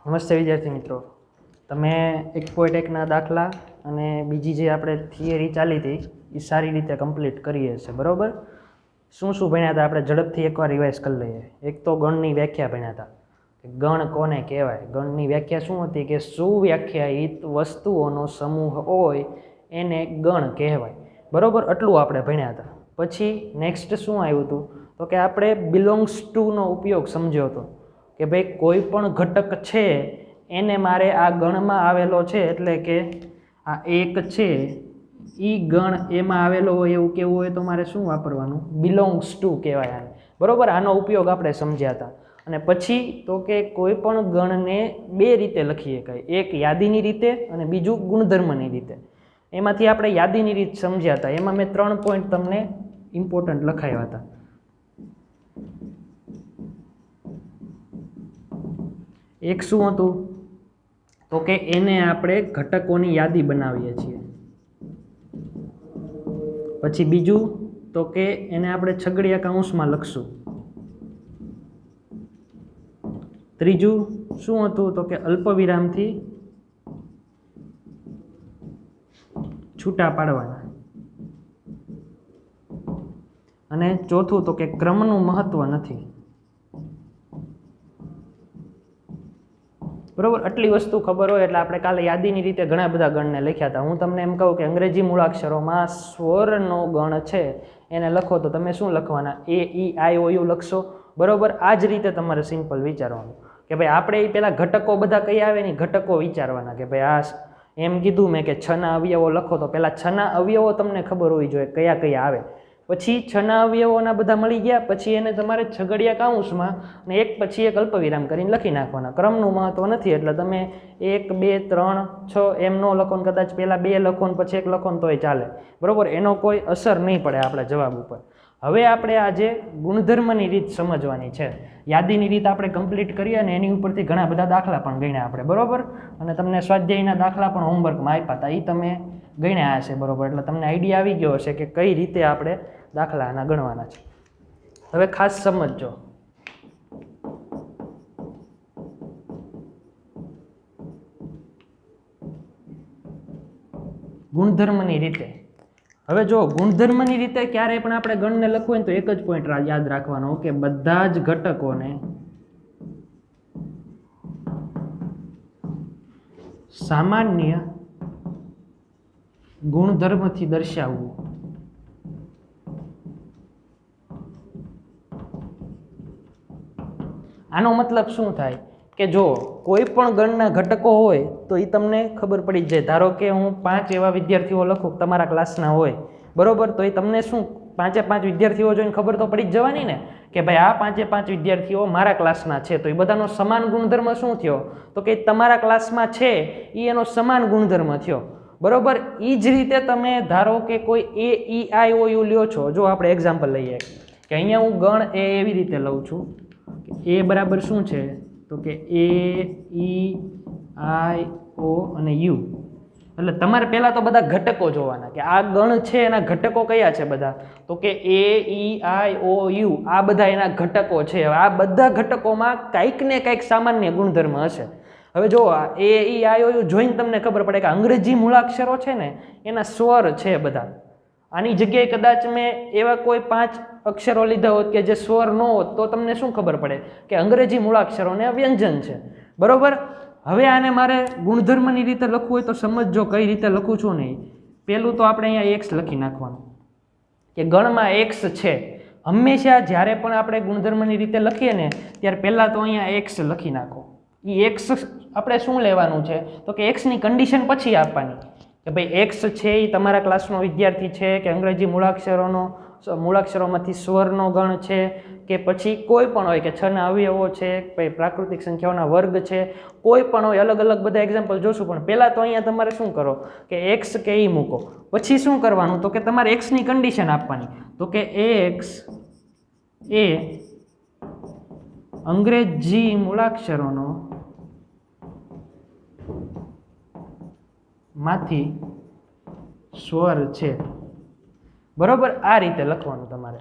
નમસ્તે વિદ્યાર્થી મિત્રો, તમે 1.1ના દાખલા અને બીજી જે આપણે થિયરી ચાલી હતી એ સારી રીતે કમ્પ્લીટ કરીએ છે. બરાબર. શું ભણ્યા હતા આપણે ઝડપથી એકવાર રિવાઇઝ કરી લઈએ. એક તો ગણની વ્યાખ્યા ભણ્યા હતા. ગણ કોને કહેવાય? ગણની વ્યાખ્યા શું હતી કે સુવ્યાખ્યાયિત વસ્તુઓનો સમૂહ હોય એને ગણ કહેવાય. બરાબર, આટલું આપણે ભણ્યા હતા. પછી નેક્સ્ટ શું આવ્યું હતું તો કે આપણે બિલોંગ્સ ટુનો ઉપયોગ સમજ્યો હતો કે ભાઈ કોઈ પણ ઘટક છે એને મારે આ ગણમાં આવેલો છે, એટલે કે આ એક છે એ ગણ એમાં આવેલો હોય એવું કેવું હોય તો મારે શું વાપરવાનું? બિલોંગ્સ ટુ કહેવાય આને. બરાબર, આનો ઉપયોગ આપણે સમજ્યા હતા. અને પછી તો કે કોઈ પણ ગણને બે રીતે લખી શકાય, એક યાદીની રીતે અને બીજું ગુણધર્મની રીતે. એમાંથી આપણે યાદીની રીત સમજ્યા હતા. એમાં મેં 3 પોઈન્ટ તમને ઇમ્પોર્ટન્ટ લખાવ્યા હતા. એક શું હતું તો કે એને આપણે ઘટકોની યાદી બનાવીએ છીએ. પછી બીજું તો કે એને આપણે છગડીયા કૌંસમાં લખશું. ત્રીજું શું હતું તો કે અલ્પવિરામથી છૂટા પાડવાના. અને ચોથું તો કે ક્રમનું મહત્વ નથી. બરાબર, આટલી વસ્તુ ખબર હોય એટલે આપણે કાલે યાદીની રીતે ઘણા બધા ગણને લખ્યા હતા. હું તમને એમ કહું કે અંગ્રેજી મૂળાક્ષરોમાં સ્વરનો ગણ છે એને લખો તો તમે શું લખવાના? AEIOU લખશો. બરાબર, આ જ રીતે તમારે સિમ્પલ વિચારવાનું કે ભાઈ આપણે એ પેલા ઘટકો બધા કઈ આવે ને ઘટકો વિચારવાના કે ભાઈ આ એમ કીધું મેં કે 6ના અવયવો લખો તો પેલા 6ના અવયવો તમને ખબર હોવી જોઈએ કયા કયા આવે. પછી 6ના અવયવોના બધા મળી ગયા પછી એને તમારે છગડિયા કૌંસમાં અને એક પછી એક અલ્પવિરામ કરીને લખી નાખવાના. ક્રમનું મહત્વ નથી એટલે તમે 1 2 3 6 એમ ન લખો ને કદાચ પહેલા 2 લખો ને પછી 1 લખો ને તોય ચાલે. બરાબર, એનો કોઈ અસર નહીં પડે આપણા જવાબ ઉપર. હવે આપણે આજે ગુણધર્મની રીત સમજવાની છે. યાદીની રીત આપણે કમ્પ્લીટ કરીએ અને એની ઉપરથી ઘણા બધા દાખલા પણ ગણ્યા આપણે. બરાબર, અને તમને સ્વાધ્યાયના દાખલા પણ હોમવર્કમાં આપ્યા હતા, એ તમે ગણ્યા હશે. બરાબર, એટલે તમને આઈડિયા આવી ગયો હશે કે કઈ રીતે આપણે દાખલાના ગણવાના છે. હવે ખાસ સમજજો. ગુણધર્મની રીતે. હવે જો ગુણધર્મની રીતે ક્યારે પણ આપણે ગણને લખવું હોય તો એક જ પોઈન્ટ યાદ રાખવાનો કે બધા જ ઘટકોને સામાન્ય ગુણધર્મથી દર્શાવવું. આનો મતલબ શું થાય કે જો કોઈ પણ ગણના ઘટકો હોય તો એ તમને ખબર પડી જાય. ધારો કે હું 5 એવા વિદ્યાર્થીઓ લખું તમારા ક્લાસના હોય, બરોબર, તો એ તમને શું 5 વિદ્યાર્થીઓ જોઈને ખબર તો પડી જ જવાની ને કે ભાઈ આ 5 વિદ્યાર્થીઓ મારા ક્લાસના છે. તો એ બધાનો સમાન ગુણધર્મ શું થયો તો કે તમારા ક્લાસમાં છે એ એનો સમાન ગુણધર્મ થયો. બરોબર, એ જ રીતે તમે ધારો કે કોઈ AEIOU લ્યો છો. જો આપણે એક્ઝામ્પલ લઈએ કે અહીંયા હું ગણ એવી રીતે લઉં છું કે એ બરાબર શું છે તો કે AEIO અને U. એટલે તમારે પહેલા તો બધા ઘટકો જોવાના કે આ ગણ છે એના ઘટકો કયા છે બધા તો કે AEIOU આ બધા એના ઘટકો છે. આ બધા ઘટકોમાં કંઈક ને કંઈક સામાન્ય ગુણધર્મ હશે. હવે જો AEIOU જોઈને તમને ખબર પડે કે અંગ્રેજી મૂળાક્ષરો છે ને એના સ્વર છે બધા. આની જગ્યાએ કદાચ મેં એવા કોઈ 5 અક્ષરો લીધા હોત કે જે સ્વર ન હોત તો તમને શું ખબર પડે કે અંગ્રેજી મૂળાક્ષરોને વ્યંજન છે. બરોબર, હવે આને મારે ગુણધર્મની રીતે લખવું હોય તો સમજજો કઈ રીતે લખું છું નહીં. પહેલું તો આપણે અહીંયા x લખી નાખવાનું કે ગણમાં x છે. હંમેશા જ્યારે પણ આપણે ગુણધર્મની રીતે લખીએ ને ત્યારે પહેલાં તો અહીંયા x લખી નાખો. એ x આપણે શું લેવાનું છે તો કે x ની કન્ડિશન પછી આપવાની કે ભાઈ x છે એ તમારા ક્લાસનો વિદ્યાર્થી છે કે અંગ્રેજી મૂળાક્ષરોમાંથી સ્વરનો ગણ છે કે પછી કોઈ પણ હોય કે 6ના અવયવો છે, પછી પ્રાકૃતિક સંખ્યાઓના વર્ગ છે, કોઈ પણ હોય. અલગ અલગ બધા એક્ઝામ્પલ જોશું પણ પહેલાં તો અહીંયા તમારે શું કરો કે x કે એ મૂકો. પછી શું કરવાનું તો કે તમારે x ની કન્ડિશન આપવાની તો કે x એ અંગ્રેજી મૂળાક્ષરોનો માંથી સ્વર છે. બરોબર, આ રીતે લખવાનું તમારે.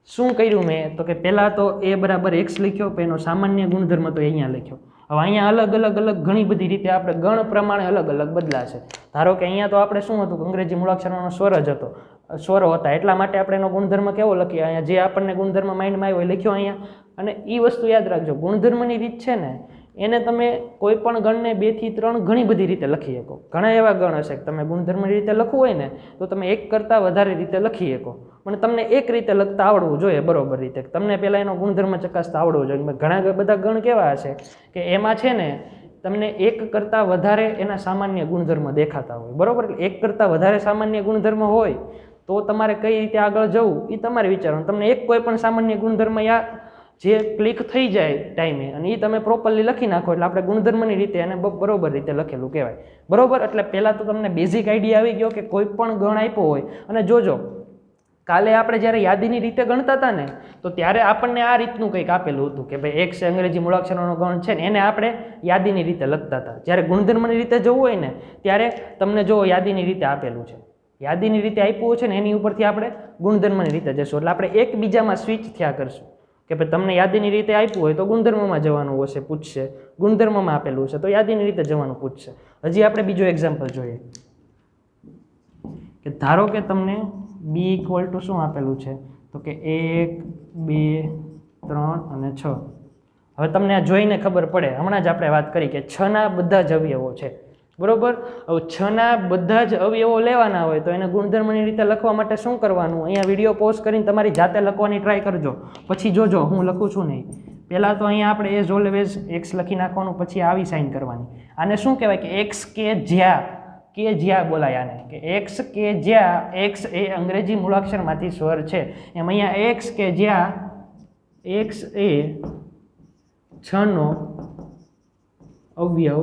શું કર્યું મેં તો કે પહેલાં તો a બરાબર x લખ્યો, એનો સામાન્ય ગુણધર્મ તો અહીંયા લખ્યો. હવે અહીંયા અલગ ઘણી બધી રીતે આપણે ગણ પ્રમાણે અલગ અલગ બદલાશે. ધારો કે અહીંયા તો આપણે શું હતું કે અંગ્રેજી મૂળાક્ષરોનો સ્વર જ હતો, સ્વરો હતા, એટલા માટે આપણે એનો ગુણધર્મ કેવો લખીએ, અહીંયા જે આપણને ગુણધર્મ માઇન્ડમાં આવ્યો એ લખ્યો અહીંયા. અને એ વસ્તુ યાદ રાખજો, ગુણધર્મની રીત છે ને એને તમે કોઈ પણ ગણને 2 થી 3 ઘણી બધી રીતે લખી શકો. ઘણા એવા ગણ હશે કે તમે ગુણધર્મની રીતે લખવું હોય ને તો તમે એક કરતાં વધારે રીતે લખી શકો, પણ તમને એક રીતે લખતા આવડવું જોઈએ બરોબર રીતે. તમને પહેલાં એનો ગુણધર્મ ચકાસતા આવડવું જોઈએ. ઘણા બધા ગણ કેવા હશે કે એમાં છે ને તમને એક કરતાં વધારે એના સામાન્ય ગુણધર્મ દેખાતા હોય, બરોબર. એટલે એક કરતાં વધારે સામાન્ય ગુણધર્મ હોય તો તમારે કઈ રીતે આગળ જવું એ તમારે વિચારવાનું. તમને એક કોઈ પણ સામાન્ય ગુણધર્મ જે ક્લિક થઈ જાય ટાઈમે અને એ તમે પ્રોપરલી લખી નાખો એટલે આપણે ગુણધર્મની રીતે એને બરોબર રીતે લખેલું કહેવાય, બરોબર. એટલે પહેલાં તો તમને બેઝિક આઈડિયા આવી ગયો કે કોઈ પણ ગણ આપ્યો હોય. અને જોજો કાલે આપણે જ્યારે યાદીની રીતે ગણતા હતા ને તો ત્યારે આપણને આ રીતનું કંઈક આપેલું હતું કે ભાઈ એક અંગ્રેજી મૂળાક્ષરોનો ગણ છે ને એને આપણે યાદીની રીતે લખતા હતા. જ્યારે ગુણધર્મની રીતે જવું હોય ને ત્યારે તમને જો યાદીની રીતે આપેલું છે, યાદીની રીતે આપ્યું છે ને એની ઉપરથી આપણે ગુણધર્મની રીતે જશું. એટલે આપણે એકબીજામાં સ્વિચ થયા કરશું કે ભાઈ તમને યાદીની રીતે આપ્યું હોય તો ગુણધર્મમાં જવાનું હશે, પૂછશે. ગુણધર્મમાં આપેલું છે તો યાદીની રીતે જવાનું પૂછશે. હજી આપણે બીજો એક્ઝામ્પલ જોઈએ કે ધારો કે તમને b = શું આપેલું છે તો કે 1 2 3 અને 6. હવે તમને આ જોઈને ખબર પડે, હમણાં જ આપણે વાત કરી કે 6ના બધા જ અવયવો છે, બરોબર. હવે 6ના બધા જ અવયવો લેવાના હોય તો એને ગુણધર્મની રીતે લખવા માટે શું કરવાનું, અહીંયા વિડીયો પોઝ કરીને તમારી જાતે લખવાની ટ્રાય કરજો, પછી જોજો હું લખું છું નહીં. પહેલાં તો અહીંયા આપણે એઝ ઓલવેઝ x લખી નાખવાનું, પછી આવી સાઇન કરવાની. આને શું કહેવાય કે x કે જ્યાં બોલાય આને કે x કે જ્યાં. x એ અંગ્રેજી મૂળાક્ષરમાંથી સ્વર છે, એમ અહીંયા x કે જ્યાં x એ 6નો અવયવ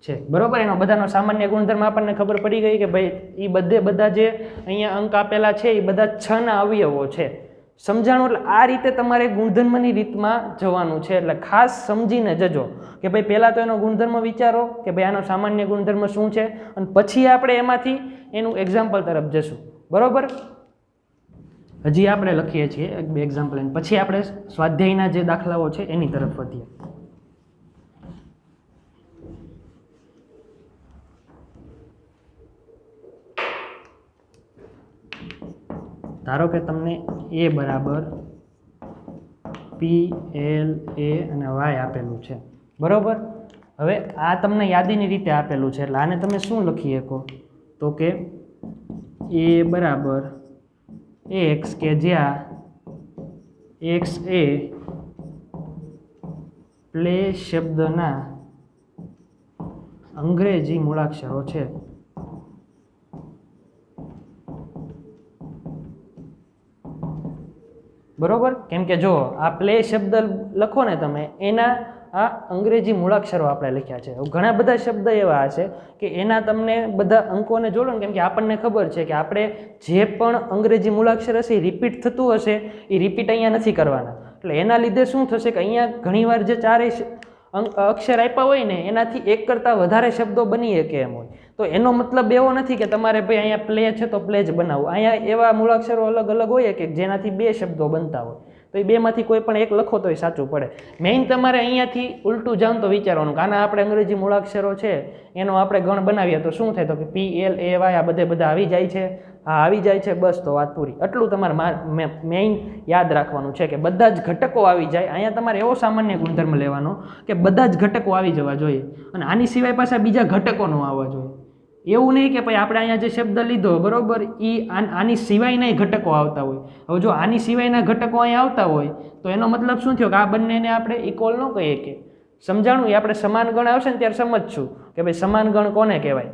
છે, બરોબર. એનો બધાનો સામાન્ય ગુણધર્મ આપણને ખબર પડી ગઈ કે ભાઈ એ બધા જે અહીંયા અંક આપેલા છે એ બધા 6ના અવયવો છે. સમજાણું. એટલે આ રીતે તમારે ગુણધર્મની રીતમાં જવાનું છે. એટલે ખાસ સમજીને જજો કે ભાઈ પહેલાં તો એનો ગુણધર્મ વિચારો કે ભાઈ આનો સામાન્ય ગુણધર્મ શું છે અને પછી આપણે એમાંથી એનું એક્ઝામ્પલ તરફ જશું, બરોબર. હજી આપણે લખીએ છીએ એક બે એક્ઝામ્પલ, પછી આપણે સ્વાધ્યાયના જે દાખલાઓ છે એની તરફ વધીએ. ધારો કે તમને a બરાબર p l a અને y આપેલું છે, બરોબર. હવે આ તમને યાદીની રીતે આપેલું છે એટલે આને તમે શું લખી શકો તો કે a બરાબર x કે જ્યાં x એ પ્લે શબ્દના અંગ્રેજી મૂળાક્ષરો છે. બરોબર. કેમ કે જો આ પ્લે શબ્દ લખો ને તમે એના આ અંગ્રેજી મૂળાક્ષરો આપણે લખ્યા છે. ઘણા બધા શબ્દ એવા હશે કે એના તમને બધા અંકોને જોડો ને, કેમ કે આપણને ખબર છે કે આપણે જે પણ અંગ્રેજી મૂળાક્ષર હશે એ રિપીટ થતું હશે, એ રિપીટ અહીંયા નથી કરવાના. એટલે એના લીધે શું થશે કે અહીંયા ઘણીવાર જે ચારેય અક્ષર આપ્યા હોય ને એનાથી એક કરતાં વધારે શબ્દો બની શકે એમ હોય. તો એનો મતલબ એવો નથી કે તમારે ભાઈ અહીંયા પ્લે છે તો પ્લે જ બનાવવું. અહીંયા એવા મૂળાક્ષરો અલગ અલગ હોય કે જેનાથી 2 શબ્દો બનતા હોય તો એ બેમાંથી કોઈ પણ એક લખો તો એ સાચું પડે. મેઇન તમારે અહીંયાથી ઉલટું જાવ તો વિચારવાનું કે આના આપણે અંગ્રેજી મૂળાક્ષરો છે એનો આપણે ગણ બનાવીએ તો શું થાય તો કે p l a y આ બધા આવી જાય છે. હા આવી જાય છે, બસ તો વાત પૂરી. એટલું તમારે મેઇન યાદ રાખવાનું છે કે બધા જ ઘટકો આવી જાય. અહીંયા તમારે એવો સામાન્ય ગુણધર્મ લેવાનો કે બધા જ ઘટકો આવી જવા જોઈએ અને આની સિવાય પાછા બીજા ઘટકો ન આવવા જોઈએ. એવું નહીં કે ભાઈ આપણે અહીંયા જે શબ્દ લીધો બરોબર એ આની સિવાયના ઘટકો આવતા હોય. હવે જો આની સિવાયના ઘટકો અહીંયા આવતા હોય તો એનો મતલબ શું થયો કે આ બંનેને આપણે ઇક્વલ ન કહીએ કે સમજાણું. એ આપણે સમાન ગણ આવશે ને ત્યારે સમજશું કે ભાઈ સમાન ગણ કોને કહેવાય.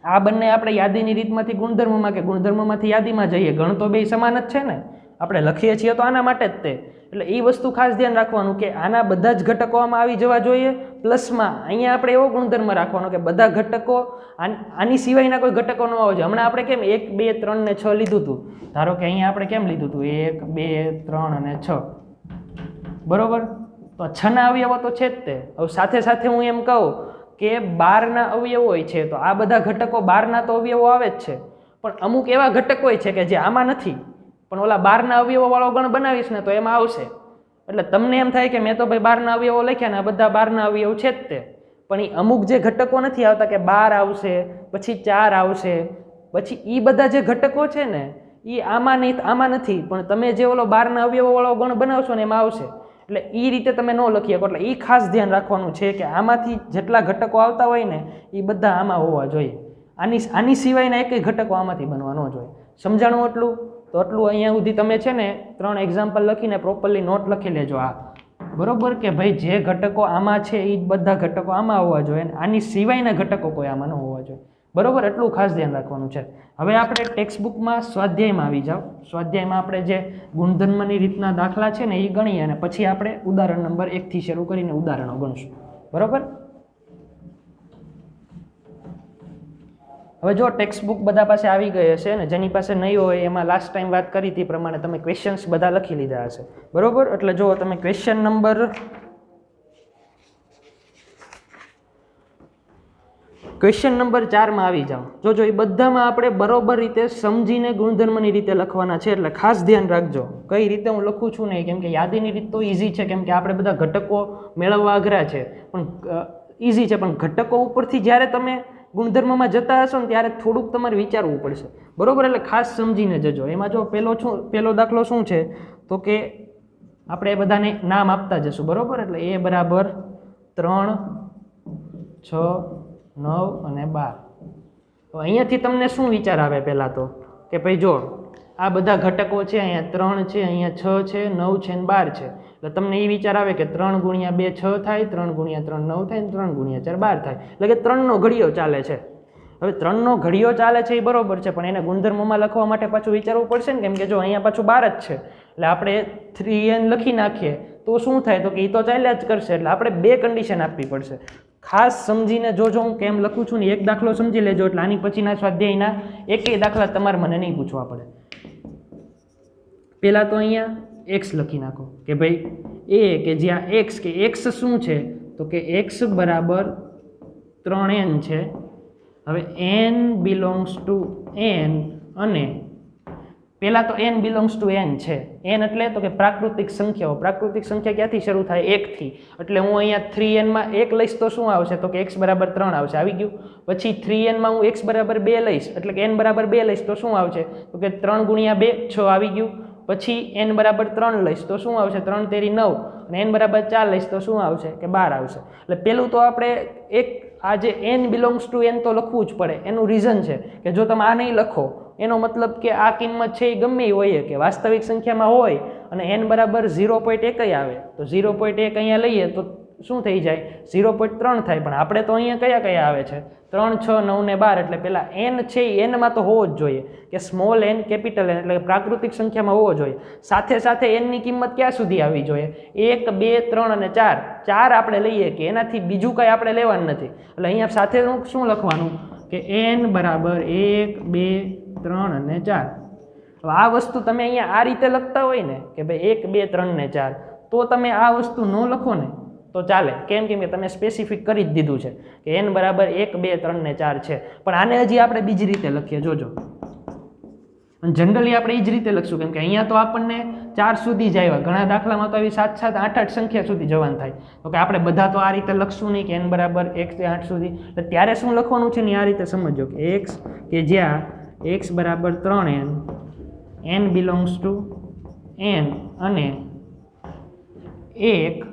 આ બંને આપણે યાદીની રીતમાંથી ગુણધર્મમાં કે ગુણધર્મમાંથી યાદીમાં જઈએ, ગણ તો બે સમાન જ છે ને, આપણે લખીએ છીએ તો આના માટે જ તે. એટલે એ વસ્તુ ખાસ ધ્યાન રાખવાનું કે આના બધા જ ઘટકો આમાં આવી જવા જોઈએ. પ્લસમાં અહીંયા આપણે એવો ગુણધર્મ રાખવાનો કે બધા ઘટકો આની સિવાયના કોઈ ઘટકો ન આવવા જોઈએ. હમણાં આપણે કેમ 1 2 3 ને 6 લીધું હતું, ધારો કે અહીંયા આપણે કેમ લીધું હતું 1 2 3 અને 6, બરોબર. તો 6ના અવયવો તો છે જ તે. હવે સાથે સાથે હું એમ કહું કે 12ના અવયવો હોય છે તો આ બધા ઘટકો 12ના તો અવયવો આવે જ છે, પણ અમુક એવા ઘટકો હોય છે કે જે આમાં નથી પણ ઓલા 12ના અવયવો વાળો ગણ બનાવીશ ને તો એમાં આવશે. એટલે તમને એમ થાય કે મેં તો ભાઈ 12 અવયવો લખ્યા ને આ બધા 12 અવયવ છે જ તે, પણ એ અમુક જે ઘટકો નથી આવતા કે 12 આવશે, પછી 4 આવશે, પછી એ બધા જે ઘટકો છે ને એ આમાં નથી, પણ તમે જે ઓલો 12 અવયવો વાળો ગણ બનાવશો ને એમાં આવશે. એટલે એ રીતે તમે ન લખી શકો. એટલે એ ખાસ ધ્યાન રાખવાનું છે કે આમાંથી જેટલા ઘટકો આવતા હોય ને એ બધા આમાં હોવા જોઈએ. આની સિવાયના એક ઘટકો આમાંથી બનવા ન જોઈએ. સમજાણું એટલું? તો એટલું અહીંયા સુધી તમે છે ને 3 એક્ઝામ્પલ લખીને પ્રોપરલી નોટ લખી લેજો. આ બરોબર કે ભાઈ જે ઘટકો આમાં છે એ બધા ઘટકો આમાં હોવા જોઈએ અને આની સિવાયના ઘટકો કોઈ આમાં ન હોવા જોઈએ. બરોબર, એટલું ખાસ ધ્યાન રાખવાનું છે. હવે આપણે ટેક્સ્ટ બુકમાં સ્વાધ્યાયમાં આવી જાઓ. સ્વાધ્યાયમાં આપણે જે ગુણધર્મની રીતના દાખલા છે ને એ ગણીએ અને પછી આપણે ઉદાહરણ નંબર 1 થી શરૂ કરીને ઉદાહરણો ગણશું. બરોબર. હવે જો ટેક્સ્ટ બુક બધા પાસે આવી ગઈ હશે ને જેની પાસે નહીં હોય એમાં લાસ્ટ ટાઈમ વાત કરી હતી પ્રમાણે તમે ક્વેશ્ચન્સ બધા લખી લીધા હશે. બરોબર, એટલે જો તમે ક્વેશ્ચન નંબર 4 માં આવી જાઓ. જોજો એ બધામાં આપણે બરોબર રીતે સમજીને ગુણધર્મની રીતે લખવાના છે. એટલે ખાસ ધ્યાન રાખજો કઈ રીતે હું લખું છું નહીં, કેમ કે યાદીની રીત તો ઇઝી છે, કેમ કે આપણે બધા ઘટકો મેળવવા અઘરા છે, પણ ઇઝી છે. પણ ઘટકો ઉપરથી જ્યારે તમે ગુણધર્મમાં જતા હશો ને ત્યારે થોડુંક તમારે વિચારવું પડશે. બરોબર, એટલે ખાસ સમજીને જજો. એમાં જો પહેલો દાખલો શું છે તો કે આપણે એ બધાને નામ આપતા જશું. બરોબર, એટલે એ બરાબર 3, 6, 9 અને 12. તો અહીંયાથી તમને શું વિચાર આવે? પહેલાં તો કે ભાઈ જો આ બધા ઘટકો છે, અહીંયા 3 છે, અહીંયા 6 છે, 9 છે અને 12 છે. એટલે તમને એ વિચાર આવે કે 3 × 2 6 થાય, 3 × 3 9 થાય, 3 × 4 12 થાય. એટલે કે 3નો ઘડિયો ચાલે છે. હવે 3નો ઘડિયો ચાલે છે એ બરોબર છે, પણ એને ગુણધર્મોમાં લખવા માટે પાછું વિચારવું પડશે ને, કેમ કે જો અહીંયા પાછું 12 જ છે. એટલે આપણે 3n લખી નાખીએ તો શું થાય તો કે એ તો ચાલ્યા જ કરશે. એટલે આપણે 2 કન્ડિશન આપવી પડશે. ખાસ સમજીને જોજો હું કેમ લખું છું ને. એક દાખલો સમજી લેજો એટલે આની પછીના સ્વાધ્યાયના એકેય દાખલા તમારે મને નહીં પૂછવા પડે. પહેલાં તો અહીંયા x લખી નાખો કે ભાઈ એ કે જ્યાં x શું છે તો કે x બરાબર 3n છે. હવે n બિલોંગ્સ ટુ n અને પહેલાં તો n બિલોંગ્સ ટુ n છે. n એટલે તો કે પ્રાકૃતિક સંખ્યાઓ. પ્રાકૃતિક સંખ્યા ક્યાંથી શરૂ થાય? 1 થી. એટલે હું અહીંયા 3n માં 1 લઈશ તો શું આવશે તો કે x બરાબર 3 આવશે. આવી ગયું. પછી 3n માં હું x બરાબર 2 લઈશ એટલે કે n બરાબર 2 લઈશ તો શું આવશે તો કે 3 × 2 6 આવી ગયું. પછી n બરાબર 3 લઈશ તો શું આવશે 3 તેરી 9 અને n બરાબર 4 લઈશ તો શું આવશે કે 12 આવશે. એટલે પેલું તો આપણે આ જે n બિલોંગ્સ ટુ n તો લખવું જ પડે. એનું રીઝન છે કે જો તમે આ નહીં લખો એનો મતલબ કે આ કિંમત છે એ ગમે એ હોય કે વાસ્તવિક સંખ્યામાં હોય અને n બરાબર 0.1 આવે તો 0.1 અહીંયા લઈએ તો શું થઈ જાય 0.3 થાય. પણ આપણે તો અહીંયા કયા આવે છે 3, 6, 9 ને 12. એટલે પેલા n છે એ n માં તો હોવો જ જોઈએ કે સ્મોલ n કેપિટલ n એટલે પ્રાકૃતિક સંખ્યામાં હોવો જોઈએ. સાથે સાથે n ની કિંમત ક્યાં સુધી આવી જોઈએ 1, 2, 3 અને 4. 4 આપણે લઈએ કે એનાથી બીજું કંઈ આપણે લેવાનું નથી. એટલે અહીંયા સાથે શું લખવાનું કે n બરાબર 1, 2, 3 અને 4. હવે આ વસ્તુ તમે અહીંયા આ રીતે લખતા હોય ને કે ભાઈ 1, 2, 3 ને 4 તો તમે આ વસ્તુ ન લખો ને તો ચાલે. કેમ કે તમે સ્પેસિફિક કરી જ દીધું છે કે n બરાબર 1, 2, 3 ને 4 છે. પણ આને હજી આપણે બીજી રીતે લખીએ જોજો. અને જનરલી આપણે એ જ રીતે લખશું કેમ કે અહીંયા તો આપણને 4 સુધી જ આવ્યા. ઘણા દાખલામાં તો આવી 7, 7, 8, 8 સંખ્યા સુધી જવાનું થાય. તો કે આપણે બધા તો આ રીતે લખશું નહીં કે n બરાબર 1 થી 8 સુધી. એટલે ત્યારે શું લખવાનું છે ને આ રીતે સમજો કે x કે જ્યાં x બરાબર 3n, n belongs to n અને 1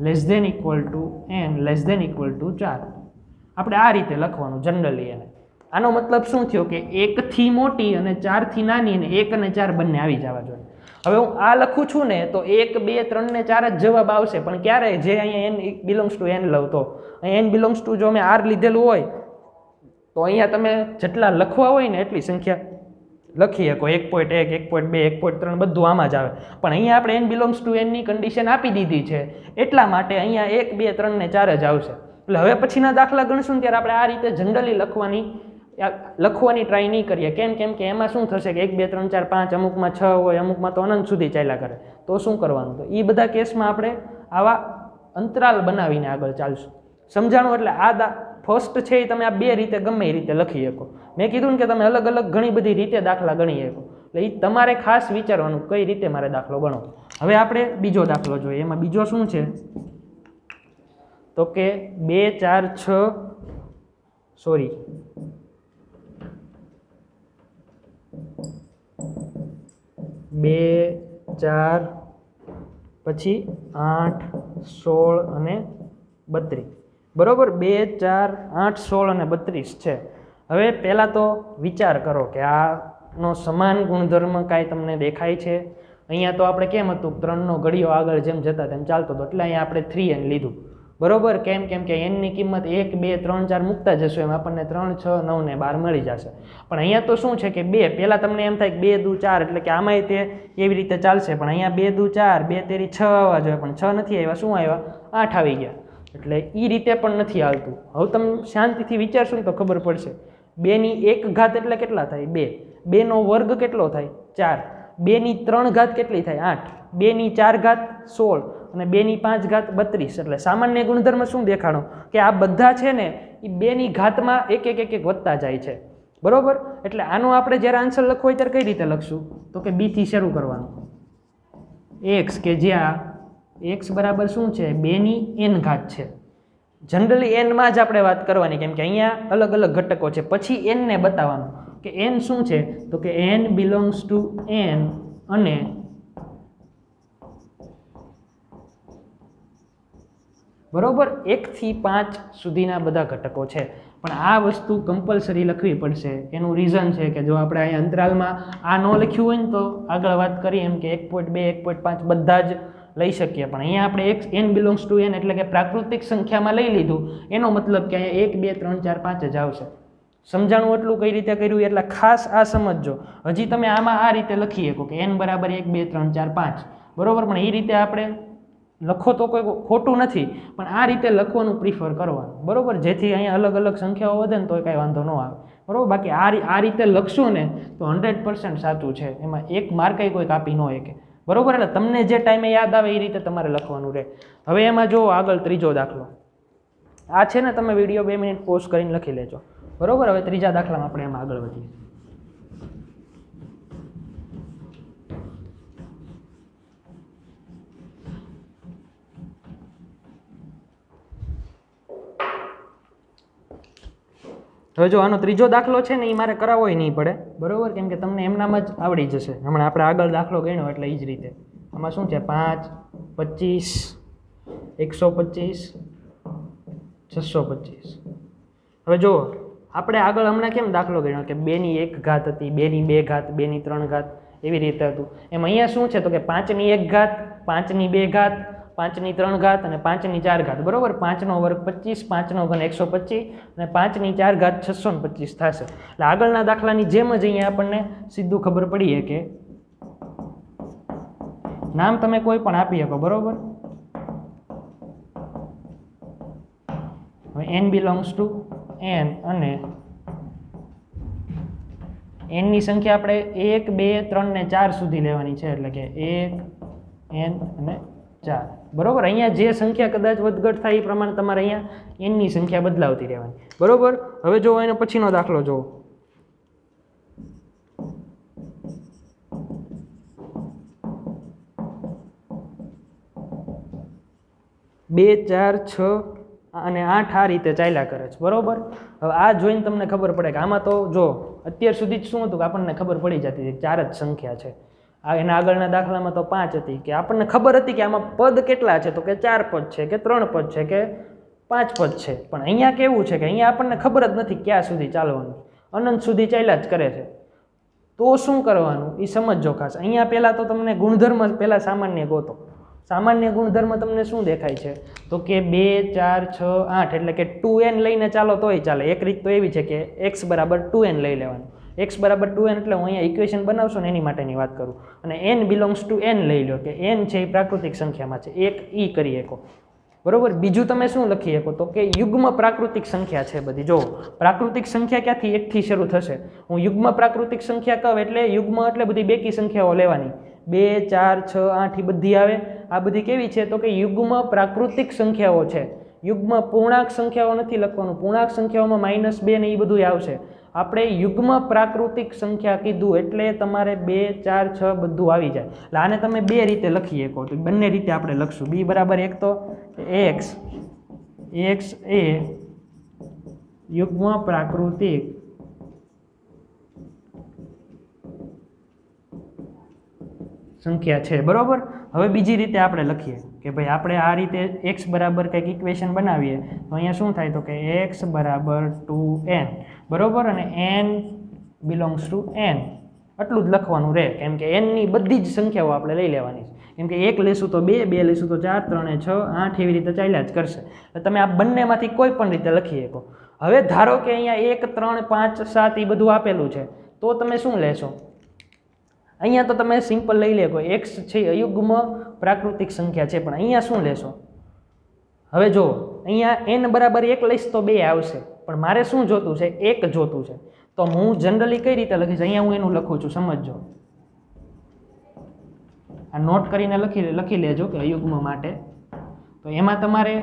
less than equal to n less than equal to 4. આપણે આ રીતે લખવાનું જનરલી. એને આનો મતલબ શું થયો કે 1 થી મોટી અને 4 થી નાની અને 1 અને 4 બંને આવી જવા જોઈએ. હવે હું આ લખું છું ને તો 1, 2, 3 ને 4 જ જવાબ આવશે. પણ ક્યારે જે અહીંયા n બિલોંગ્સ ટુ n લઉં તો અહીંયા n બિલોંગ્સ ટુ જો મેં r લીધેલું હોય તો અહીંયા તમે જેટલા લખવા હોય ને એટલી સંખ્યા લખી શકો. 1.1, 1.2, 1.3 બધું આમાં જ આવે. પણ અહીંયા આપણે n બિલોંગ્સ ટુ n ની કન્ડિશન આપી દીધી છે એટલા માટે અહીંયા 1, 2, 3 ને 4 જ આવશે. એટલે હવે પછીના દાખલા ગણશું ત્યારે આપણે આ રીતે જનરલી લખવાની ટ્રાય નહીં કરીએ. કેમ કે એમાં શું થશે કે 1, 2, 3, 4, 5 અમુકમાં 6 હોય, અમુકમાં તો અનંત સુધી ચાલ્યા કરે. તો શું કરવાનું? તો એ બધા કેસમાં આપણે આવા અંતરાલ બનાવીને આગળ ચાલશું. સમજાણું? એટલે આ ફર્સ્ટ છે એ તમે આ 2 રીતે ગમે એ રીતે લખી શકો. મેં કીધું ને કે તમે અલગ અલગ ઘણી બધી રીતે દાખલા ગણી શકો. એટલે એ તમારે ખાસ વિચારવાનું કઈ રીતે મારે દાખલો ગણવો. હવે આપણે બીજો દાખલો જોઈએ. એમાં બીજો શું છે તો કે 2 4 6 સોરી 2 4 પછી 8 16 અને 32 બરોબર. 2 4 8 16 અને 32 છે. હવે પહેલાં તો વિચાર કરો કે આનો સમાન ગુણધર્મ કાંઈ તમને દેખાય છે? અહીંયા તો આપણે કેમ હતું, 3નો ઘડિયો આગળ જેમ જતા તેમ ચાલતો હતો, એટલે અહીંયા આપણે 3n લીધું બરોબર. કેમ કે nની કિંમત 1 2 3 4 મૂકતા જશું એમ આપણને 3 6 9 ને 12 મળી જશે. પણ અહીંયા તો શું છે કે 2 પહેલાં તમને એમ થાય કે 2 દુ 4 એટલે કે આમાંય તે એવી રીતે ચાલશે, પણ અહીંયા 2 દુ 4 2 તેરી 6 આવવા જોઈએ, પણ 6 નથી આવ્યા. શું આવ્યા? 8 આવી ગયા. એટલે એ રીતે પણ નથી આવતું. હવે તમે શાંતિથી વિચારશો ને તો ખબર પડશે. 2ની 1 ઘાત એટલે કેટલા થાય? 2. 2નો વર્ગ કેટલો થાય? 4. 2ની 3 ઘાત કેટલી થાય? 8. 2ની 4 ઘાત 16 અને 2ની 5 ઘાત 32. એટલે સામાન્ય ગુણધર્મ શું દેખાડો કે આ બધા છે ને એ 2ની ઘાતમાં એક એક એક એક વધતા જાય છે બરોબર. એટલે આનો આપણે જ્યારે આન્સર લખવો હોય ત્યારે કઈ રીતે લખશું તો કે b થી શરૂ કરવાનું. x કે જ્યાં x બરાબર શું છે? 2ની n ઘાત છે. જનરલી n માં જ આપણે વાત કરવાની, કેમ કે અહીંયા અલગ અલગ ઘટકો છે. પછી n ને બતાવવાનું કે n શું છે તો કે n બિલોંગ્સ ટુ n અને બરોબર 1 થી 5 સુધીના બધા ઘટકો છે. પણ આ વસ્તુ કમ્પલસરી લખવી પડશે. એનું રીઝન છે કે જો આપણે અહીંયા અંતરાલમાં આ ન લખ્યું હોય ને તો આગળ વાત કરીએ એમ કે 1.2 1.5 બધા જ લઈ શકીએ, પણ અહીંયા આપણે n બિલોંગ્સ ટુ n એટલે કે પ્રાકૃતિક સંખ્યામાં લઈ લીધું. એનો મતલબ કે અહીંયા 1 2 3 4 5 જ આવશે. સમજાણું એટલું કઈ રીતે કર્યું એટલે ખાસ આ સમજજો. હજી તમે આમાં આ રીતે લખી શકો કે n બરાબર 1 2 3 4 5 બરોબર, પણ એ રીતે આપણે લખો તો કોઈ ખોટું નથી, પણ આ રીતે લખવાનું પ્રિફર કરવાનું બરોબર, જેથી અહીંયા અલગ અલગ સંખ્યાઓ વધે ને તો કાંઈ વાંધો ન આવે બરોબર. બાકી આ રીતે લખશો ને તો 100% સાચું છે, એમાં એક માર્કે કોઈ કાપી ન શકે બરોબર. એટલે તમને જે ટાઈમે યાદ આવે એ રીતે તમારે લખવાનું રહે. હવે એમાં જો આગળ ત્રીજો દાખલો આ છે ને, તમે વિડીયો 2 મિનિટ પોઝ કરીને લખી લેજો બરોબર. હવે ત્રીજા દાખલામાં આપણે એમાં આગળ વધીએ. હવે જો આનો ત્રીજો દાખલો છે ને એ મારે કરાવવો નહીં પડે બરોબર, કેમ કે તમને એમનામાં જ આવડી જશે. હમણાં આપણે આગળ દાખલો ગણ્યો એટલે એ જ રીતે. આમાં શું છે 5 25 125 625. હવે જુઓ આપણે આગળ હમણાં કેમ દાખલો ગણ્યો કે 2ની 1 ઘાત હતી, 2ની 2 ઘાત, 2ની 3 ઘાત એવી રીતે હતું. એમ અહીંયા શું છે તો કે 5ની 1 ઘાત, 5ની 2 ઘાત, 5ની 3 ઘાત અને 5ની 4 ઘાત બરોબર. 5નો વર્ગ 25, 5નો ઘન 125 અને 5ની 4 ઘાત 625 થશે. એટલે આગળના દાખલાની જેમ જ અહીંયા આપણને સીધું ખબર પડીએ કે નામ તમે કોઈ પણ આપી શકો બરોબર. હવે n બિલોંગ્સ ટુ n અને n ની સંખ્યા આપણે 1 2 3 ને 4 સુધી લેવાની છે, એટલે કે 1 n અને 4 બરોબર. અહીંયા જે સંખ્યા કદાચ વધઘટ થાય એ પ્રમાણે તમારે અહીંયા n ની સંખ્યા બદલાવતી રહેવાની બરોબર. હવે જો એનો પછીનો દાખલો જુઓ. બે 4 6 અને 8 આ રીતે ચાલ્યા કરે છે બરોબર. હવે આ જોઈને તમને ખબર પડે કે આમાં તો જો અત્યાર સુધી જ શું હતું કે આપણને ખબર પડી જતી હતી 4 જ સંખ્યા છે. એના આગળના દાખલામાં તો 5 હતી કે આપણને ખબર હતી કે આમાં પદ કેટલા છે તો કે 4 પદ છે કે 3 પદ છે કે 5 પદ છે. પણ અહીંયા કેવું છે કે અહીંયા આપણને ખબર જ નથી ક્યાં સુધી ચાલવાનું, અનંત સુધી ચાલ્યા જ કરે છે. તો શું કરવાનું એ સમજો ખાસ. અહીંયા પહેલાં તો તમને ગુણધર્મ પહેલાં સામાન્ય ગોતો. સામાન્ય ગુણધર્મ તમને શું દેખાય છે તો કે 2 4 6 8 એટલે કે 2n લઈને ચાલો તોય ચાલે. એક રીત તો એવી છે કે x બરાબર 2n લઈ લેવાનું. x બરાબર 2n એટલે હું અહીંયા ઇક્વેશન બનાવશો ને એની માટેની વાત કરું. અને n બિલોંગ્સ ટુ n લઈ લો કે n છે એ પ્રાકૃતિક સંખ્યામાં છે, એક ઈ કરી શકો બરોબર. બીજું તમે શું લખી શકો તો કે યુગ્મ પ્રાકૃતિક સંખ્યા છે બધી. જો પ્રાકૃતિક સંખ્યા ક્યાંથી 1 થી શરૂ થશે. હું યુગ્મ પ્રાકૃતિક સંખ્યા કહું એટલે યુગ્મ એટલે બધી બેકી સંખ્યાઓ લેવાની. 2 4 6 8 એ બધી આવે. આ બધી કેવી છે તો કે યુગ્મ પ્રાકૃતિક સંખ્યાઓ છે. યુગ્મ પૂર્ણાંક સંખ્યાઓ નથી લખવાનું. પૂર્ણાંક સંખ્યાઓમાં -2 ને એ બધું આવશે. આપણે યુગ્મ પ્રાકૃતિક સંખ્યા કીધું એટલે તમારે 2 4 6 બધું આવી જાય. એટલે આને તમે બે રીતે લખી શકો, તો બંને રીતે આપણે લખશું. b બરાબર 1 તો x એ યુગ્મ પ્રાકૃતિક સંખ્યા છે, બરોબર. હવે બીજી રીતે આપણે લખીએ કે ભાઈ આપણે આ રીતે x બરાબર કંઈક ઇક્વેશન બનાવીએ તો અહીંયા શું થાય તો કે x બરાબર 2n, બરોબર, અને n બિલોંગ્સ ટુ n, આટલું જ લખવાનું રહે, કેમ કે n ની બધી જ સંખ્યાઓ આપણે લઈ લેવાની છે, કેમ કે 1 લેશું તો 2, 2 લેશું તો 4, 3 6, 8 એવી રીતે ચાલ્યા જ કરશે. એટલે તમે આ બંનેમાંથી કોઈ પણ રીતે લખી શકો. હવે ધારો કે અહીંયા 1 3 5 7 એ બધું આપેલું છે, તો તમે શું લેશો? અહીંયા તો તમે સિમ્પલ લઈ લે x છે અયુગ્મ પ્રાકૃતિક સંખ્યા છે, પણ અહીંયા શું લેશો? હવે જો અહીંયા n બરાબર 1 લઈશ તો 2 આવશે, પણ મારે શું જોતું છે? 1 જોતું છે. તો હું જનરલી કઈ રીતે લખીશ? અહીંયા હું એનું લખું છું, સમજજો. આ નોટ કરીને લખી લેજો કે અયુગ્મ માટે. તો એમાં તમારે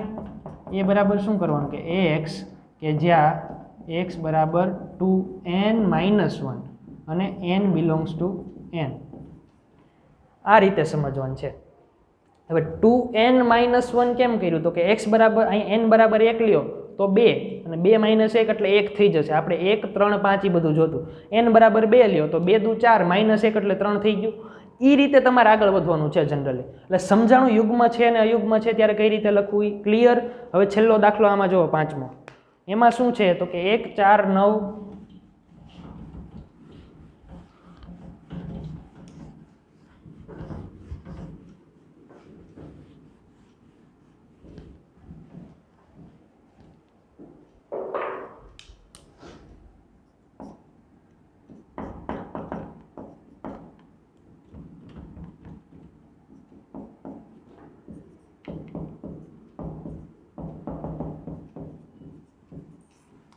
એ બરાબર શું કરવાનું કે ax કે જ્યાં x બરાબર 2n - 1 અને n બિલોંગ્સ ટુ n, આ રીતે સમજવાનું છે. હવે 2n - 1 કેમ કર્યું? તો કે x બરાબર અહીં n બરાબર 1 લ્યો તો 2 અને 2 - 1 એટલે 1 થઈ જશે. આપણે 1 3 5 એ બધું જોતું. n બરાબર 2 લ્યો તો 2 દુ 4 -1 એટલે 3 થઈ ગયું. એ રીતે તમારે આગળ વધવાનું છે જનરલી. એટલે સમજાણું યુગ્મ છે અને અયુગ્મ છે ત્યારે કઈ રીતે લખવું એ ક્લિયર. હવે છેલ્લો દાખલો આમાં જુઓ, 5મો. એમાં શું છે તો કે 1 4 9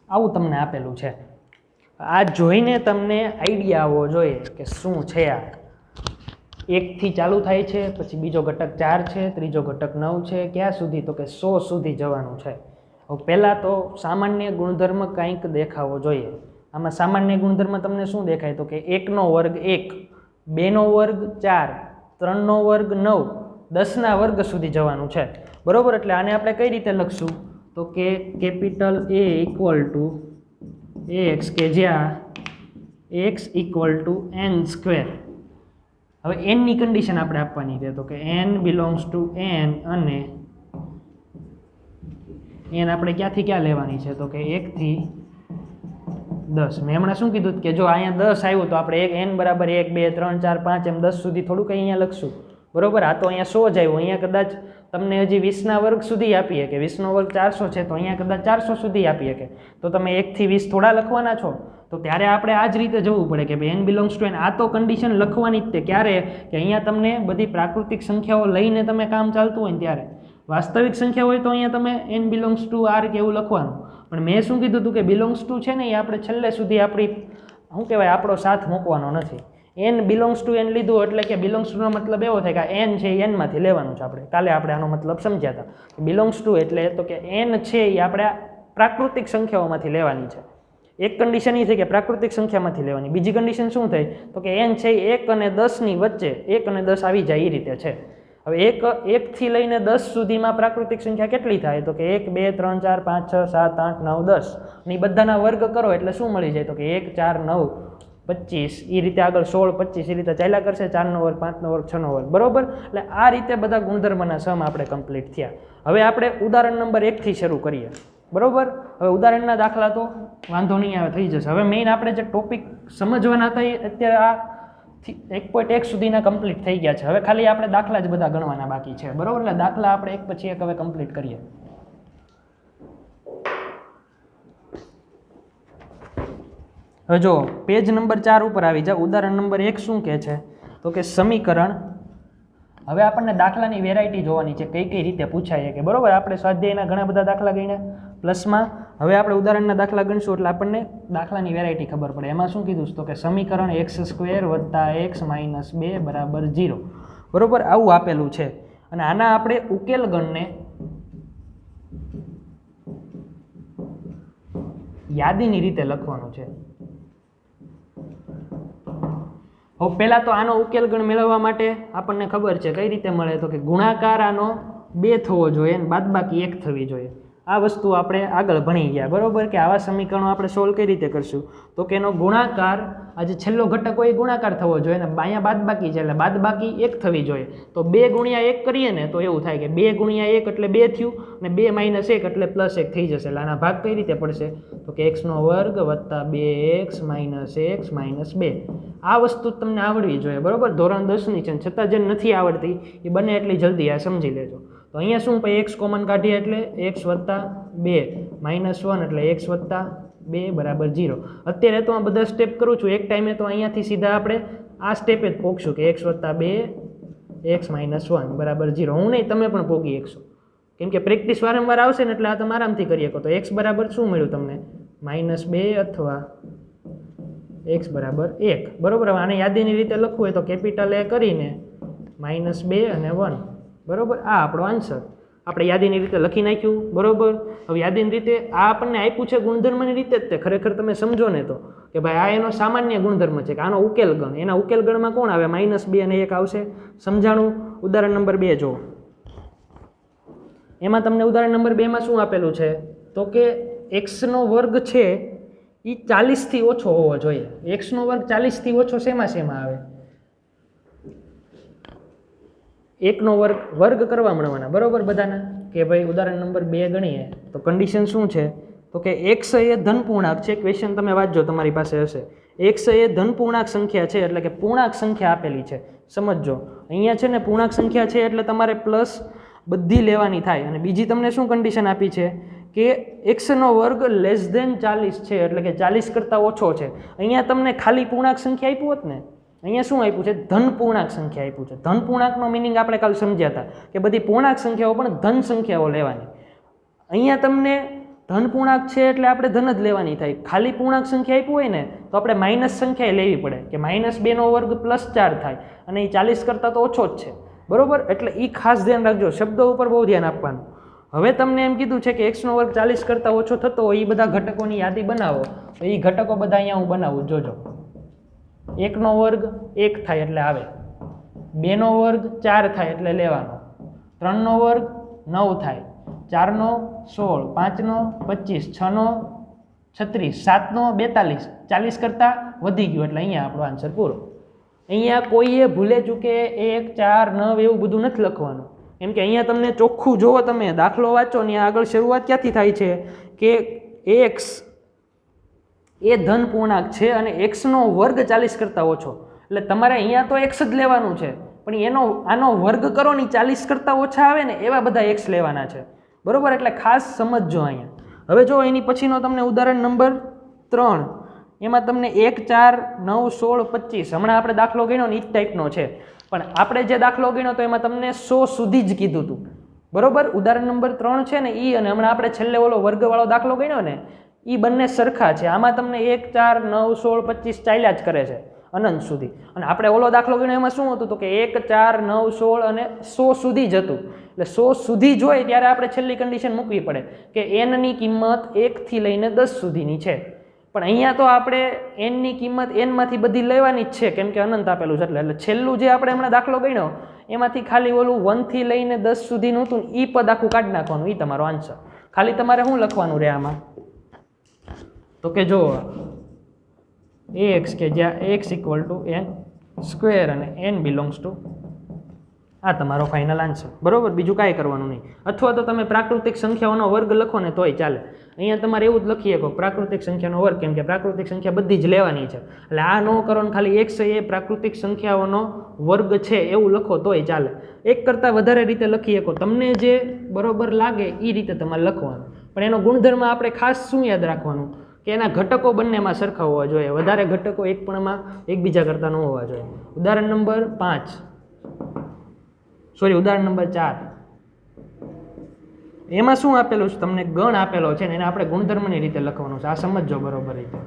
આવું તમને આપેલું છે. આ જોઈને તમને આઈડિયા આવવો જોઈએ કે શું છે આ. 1 થી ચાલુ થાય છે, પછી બીજો ઘટક 4 છે, ત્રીજો ઘટક 9 છે, ક્યાં સુધી તો કે 100 સુધી જવાનું છે. હવે પહેલાં તો સામાન્ય ગુણધર્મ કંઈક દેખાવો જોઈએ. આમાં સામાન્ય ગુણધર્મ તમને શું દેખાય તો કે 1નો વર્ગ 1, 2નો વર્ગ 4, 3નો વર્ગ 9, 10ના વર્ગ સુધી જવાનું છે, બરોબર. એટલે આને આપણે કઈ રીતે લખશું તો કે capital A equal to ax કે જ્યાં x equal to n square. હવે n ની કન્ડિશન આપણે આપવાની છે તો કે n બિલોંગ્સ ટુ n અને n આપણે ક્યાંથી ક્યાં લેવાની છે તો કે 1 થી 10. મેં હમણાં શું કીધું કે જો અહીંયા 10 આવ્યું તો આપણે n બરાબર 1 2 3 4 5 એમ 10 સુધી થોડુંક અહીંયા લખશું, બરોબર. આ તો અહીંયા 100 જ આવ્યું, અહીંયા કદાચ તમને હજી 20ના વર્ગ સુધી આપી શકે, 20નો વર્ગ 400 છે તો અહીંયા કદાચ 400 સુધી આપી શકે. તો તમે 1 થી 20 થોડા લખવાના છો, તો ત્યારે આપણે આ જ રીતે જવું પડે કે ભાઈ n બિલોંગ્સ ટુ n. આ તો કન્ડિશન લખવાની જ તે ક્યારે કે અહીંયા તમને બધી પ્રાકૃતિક સંખ્યાઓ લઈને તમે કામ ચાલતું હોય ને ત્યારે. વાસ્તવિક સંખ્યા હોય તો અહીંયા તમે n બિલોંગ્સ ટુ r કે એવું લખવાનું. પણ મેં શું કીધું હતું કે બિલોંગ્સ ટુ છે ને એ આપણે છેલ્લે સુધી આપણી શું કહેવાય આપણો સાથ મૂકવાનો નથી. n બિલોંગ્સ ટુ n લીધું એટલે કે બિલોંગ્સ ટુનો મતલબ એવો થાય કે n છે એ nમાંથી લેવાનું છે. આપણે કાલે આપણે આનો મતલબ સમજ્યા હતા. બિલોંગ્સ ટુ એટલે તો કે n છે એ આપણે પ્રાકૃતિક સંખ્યાઓમાંથી લેવાની છે. એક કન્ડિશન એ થઈ કે પ્રાકૃતિક સંખ્યામાંથી લેવાની. બીજી કન્ડિશન શું થઈ તો કે n છે 1 અને 10 ની વચ્ચે 1 અને 10 આવી જાય એ રીતે છે. હવે 1 થી લઈને 10 સુધીમાં પ્રાકૃતિક સંખ્યા કેટલી થાય તો કે 1 2 3 4 5 6 7 8 9 10 ની બધાના વર્ગ કરો એટલે શું મળી જાય તો કે 1 4 9 25 એ રીતે આગળ 16 25 એ રીતે ચાલ્યા કરશે. 4નો વર્ગ 5નો વર્ગ 6નો વર્ગ, બરોબર. એટલે આ રીતે બધા ગુણધર્મના સમ આપણે કમ્પ્લીટ થયા. હવે આપણે ઉદાહરણ નંબર 1 થી શરૂ કરીએ, બરોબર. હવે ઉદાહરણના દાખલા તો વાંધો નહીં આવે, થઈ જશે. હવે મેઇન આપણે જે ટોપિક સમજવાના હતા એ અત્યારે આ 1.1 સુધીના કમ્પ્લીટ થઈ ગયા છે. હવે ખાલી આપણે દાખલા જ બધા ગણવાના બાકી છે, બરોબર. એટલે દાખલા આપણે એક પછી એક હવે કમ્પ્લીટ કરીએ. હવે જો પેજ નંબર 4 ઉપર આવી જાય. ઉદાહરણ નંબર 1 શું કહે છે તો કે સમીકરણ. હવે આપણને દાખલાની વેરાયટી જોવાની છે, કઈ કઈ રીતે પૂછાય કે, બરોબર. આપણે સ્વાધ્યાયના ઘણા બધા દાખલા ગણ્યા પ્લસમાં. હવે આપણે ઉદાહરણના દાખલા ગણશું એટલે આપણને દાખલાની વેરાયટી ખબર પડે. એમાં શું કીધું તો કે સમીકરણ x² + x - 2 બરાબર 0, બરોબર. આવું આપેલું છે અને આના આપણે ઉકેલ ગણને યાદીની રીતે લખવાનું છે. હવે પહેલાં તો આનો ઉકેલ ગણ મેળવવા માટે આપણને ખબર છે કઈ રીતે મળે તો કે ગુણાકાર આનો 2 થવો જોઈએ અને બાદબાકી 1 થવી જોઈએ. આ વસ્તુ આપણે આગળ ભણી ગયા બરાબર કે આવા સમીકરણો આપણે સોલ્વ કઈ રીતે કરશું તો કે એનો ગુણાકાર આ જે છેલ્લો ઘટક હોય એ ગુણાકાર થવો જોઈએ અને અહીંયા બાદબાકી છે એટલે બાદબાકી 1 થવી જોઈએ. તો 2 ગુણ્યા 1 કરીએ ને તો એવું થાય કે 2 ગુણ્યા 1 એટલે 2 થયું અને 2 માઇનસ 1 એટલે +1 થઈ જશે. એટલે આના ભાગ કઈ રીતે પડશે તો કે x² + 2x - x - 2. આ વસ્તુ તમને આવડવી જોઈએ બરાબર. ધોરણ 10ની છે છતાં જે નથી આવડતી એ બને એટલી જલ્દી આ સમજી લેજો. તો અહીંયા શું ભાઈ x કોમન કાઢીએ એટલે x + 2 - 1 એટલે x + 2 = 0. અત્યારે તો આ બધા સ્ટેપ કરું છું એક ટાઈમે તો અહીંયાથી સીધા આપણે આ સ્ટેપે જ પોગશું કે x + 2 x - 1 = 0. હું નહીં તમે પણ પોગી શકશો કેમ કે પ્રેક્ટિસ વારંવાર આવશે ને એટલે આ તમે આરામથી કરી શકો. તો x બરાબર શું મળ્યું તમને -2 અથવા x બરાબર 1 બરાબર. આને યાદીની રીતે લખવું હોય તો કેપિટલ A કરીને -2 અને 1 બરાબર. આ આપણો આન્સર આપણે યાદીની રીતે લખી નાખ્યું બરાબર. હવે યાદીની રીતે આ આપણને આપ્યું છે ગુણધર્મની રીતે જ તે ખરેખર તમે સમજો ને તો કે ભાઈ આ એનો સામાન્ય ગુણધર્મ છે કે આનો ઉકેલ ગણ. એના ઉકેલ ગણમાં કોણ આવે -2 અને 1 આવશે. સમજાણું. ઉદાહરણ નંબર 2 જો એમાં તમને ઉદાહરણ નંબર 2 માં શું આપેલું છે તો કે x² છે એ 40થી ઓછો હોવો જોઈએ. x² 40થી ઓછો શેમાં આવે 1નો વર્ગ કરવા મળવાના બરાબર બધાના કે ભાઈ ઉદાહરણ નંબર 2 ગણીએ તો કન્ડિશન શું છે તો કે x એ ધન પૂર્ણાંક છે. ક્વેશ્ચન તમે વાંચજો તમારી પાસે હશે. x એ ધન પૂર્ણાંક સંખ્યા છે એટલે કે પૂર્ણાંક સંખ્યા આપેલી છે. સમજજો અહીંયા છે ને પૂર્ણાંક સંખ્યા છે એટલે તમારે પ્લસ બધી લેવાની થાય. અને બીજી તમને શું કન્ડિશન આપી છે કે x² < 40 છે એટલે કે 40 કરતાં ઓછો છે. અહીંયા તમને ખાલી પૂર્ણાંક સંખ્યા આપ્યું હોત ને અહીંયા શું આપ્યું છે ધન પૂર્ણાંક સંખ્યા આપ્યું છે. ધન પૂર્ણાંકનો મિનિંગ આપણે કાલ સમજ્યા હતા કે બધી પૂર્ણાંક સંખ્યાઓ પણ ધન સંખ્યાઓ લેવાની. અહીંયા તમને ધન પૂર્ણાંક છે એટલે આપણે ધન જ લેવાની થાય. ખાલી પૂર્ણાંક સંખ્યા આપ્યું હોય ને તો આપણે માઇનસ સંખ્યા લેવી પડે કે -2² + 4 થાય અને એ 40 કરતાં તો ઓછો જ છે બરાબર. એટલે એ ખાસ ધ્યાન રાખજો. શબ્દો ઉપર બહુ ધ્યાન આપવાનું. હવે તમને એમ કીધું છે કે x² 40 કરતાં ઓછો થતો હોય એ બધા ઘટકોની યાદી બનાવો. તો એ ઘટકો બધા અહીંયા હું બનાવું જોજો. 1નો વર્ગ 1 થાય એટલે આવે, 2નો વર્ગ 4 થાય એટલે લેવાનો, 3નો વર્ગ 9 થાય, 4નો 16, 5નો 25, 6નો 36, 7નો 42, 40 કરતાં વધી ગયું એટલે અહીંયા આપણો આન્સર પૂરો. અહીંયા કોઈએ ભૂલે ચૂકે 1, 4, 9 એવું બધું નથી લખવાનું. કેમ કે અહીંયા તમને ચોખ્ખું જુઓ તમે દાખલો વાંચો ને આગળ શરૂઆત ક્યાંથી થાય છે કે x એ ધન પૂર્ણાંક છે અને x નો વર્ગ 40 કરતાં ઓછો. એટલે તમારે અહીંયા તો x જ લેવાનું છે પણ આનો વર્ગ કરો ને 40 કરતાં ઓછા આવે ને એવા બધા x લેવાના છે બરોબર. એટલે ખાસ સમજજો અહીંયા. હવે જો એની પછીનો તમને ઉદાહરણ નંબર 3 એમાં તમને 1, 4, 9, 16, 25 હમણાં આપણે દાખલો ગણ્યો ને એ જ ટાઈપનો છે પણ આપણે જે દાખલો ગણ્યો તો એમાં તમને 100 સુધી જ કીધું હતું બરોબર. ઉદાહરણ નંબર 3 છે ને એ અને હમણાં આપણે છેલ્લે ઓલો વર્ગવાળો દાખલો ગણ્યો ને એ બંને સરખા છે. આમાં તમને 1, 4, 9, 16, 25 ચાલ્યા જ કરે છે અનંત સુધી. અને આપણે ઓલો દાખલો ગણ્યો એમાં શું હતું તો કે 1, 4, 9, 16 અને 100 સુધી જ હતું. એટલે 100 સુધી જોઈએ ત્યારે આપણે છેલ્લી કન્ડિશન મૂકવી પડે કે n ની કિંમત 1 થી લઈને 10 સુધીની છે. પણ અહીંયા તો આપણે n ની કિંમત n માંથી બધી લેવાની જ છે કેમ કે અનંત આપેલું છે એટલે છેલ્લું જે આપણે હમણાં દાખલો ગણ્યો એમાંથી ખાલી ઓલું 1 થી લઈને 10 સુધીનું હતું ને એ પદ આખું કાઢી નાખવાનું. એ તમારો આન્સર. ખાલી તમારે શું લખવાનું રહે આમાં તો કે જો ax કે જ્યાં x = n² અને n બિલોંગ્સ ટુ આ તમારો ફાઇનલ આન્સર બરોબર. બીજું કાંઈ કરવાનું નહીં. અથવા તો તમે પ્રાકૃતિક સંખ્યાઓનો વર્ગ લખો ને તોય ચાલે. અહીંયા તમારે એવું જ લખી શકો પ્રાકૃતિક સંખ્યાનો વર્ગ કેમ કે પ્રાકૃતિક સંખ્યા બધી જ લેવાની છે. એટલે આ ન કરો ને ખાલી x એ પ્રાકૃતિક સંખ્યાઓનો વર્ગ છે એવું લખો તોય ચાલે. એક કરતાં વધારે રીતે લખી શકો તમને જે બરોબર લાગે એ રીતે તમારે લખવાનું. પણ એનો ગુણધર્મ આપણે ખાસ શું યાદ રાખવાનું કે એના ઘટકો બંનેમાં સરખા હોવા જોઈએ. વધારે ઘટકો એક પણમાં એકબીજા કરતાં ન હોવા જોઈએ. ઉદાહરણ નંબર 4 એમાં શું આપેલું છે તમને ગણ આપેલો છે ને એને આપણે ગુણધર્મની રીતે લખવાનું છે. આ સમજજો બરોબર રીતે.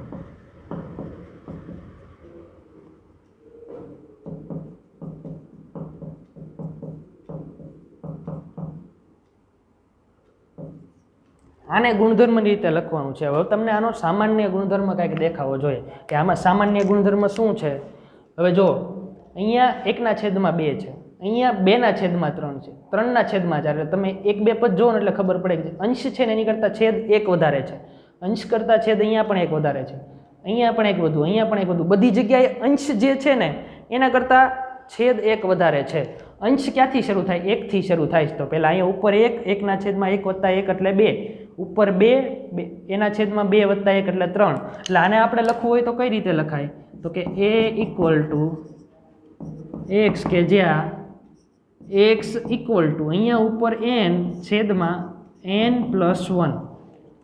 આને ગુણધર્મની રીતે લખવાનું છે. હવે તમને આનો સામાન્ય ગુણધર્મ કાંઈક દેખાવો જોઈએ કે આમાં સામાન્ય ગુણધર્મ શું છે હવે જો અહીંયા 1/2 છે, અહીંયા 2/3 છે, 3/4 એટલે તમે 1 2 પદ જોવો ને એટલે ખબર પડે કે અંશ છે ને એની કરતાં છેદ 1 વધારે છે, અંશ કરતાં છેદ અહીંયા પણ 1 વધારે છે, અહીંયા પણ 1 વધુ, અહીંયા પણ 1 વધુ, બધી જગ્યાએ અંશ જે છે ને એના કરતાં છેદ 1 વધારે છે. અંશ ક્યાંથી શરૂ થાય? 1 થી શરૂ થાય છે. તો પહેલાં અહીંયા ઉપર 1, 1/1 + 1 એટલે 2, ઉપર 2, એના છેદમાં 2 + 1 એટલે 3. એટલે આને આપણે લખવું હોય તો કઈ રીતે લખાય? તો કે a = x, કે જ્યાં x = અહીંયા ઉપર n છેદમાં n + 1.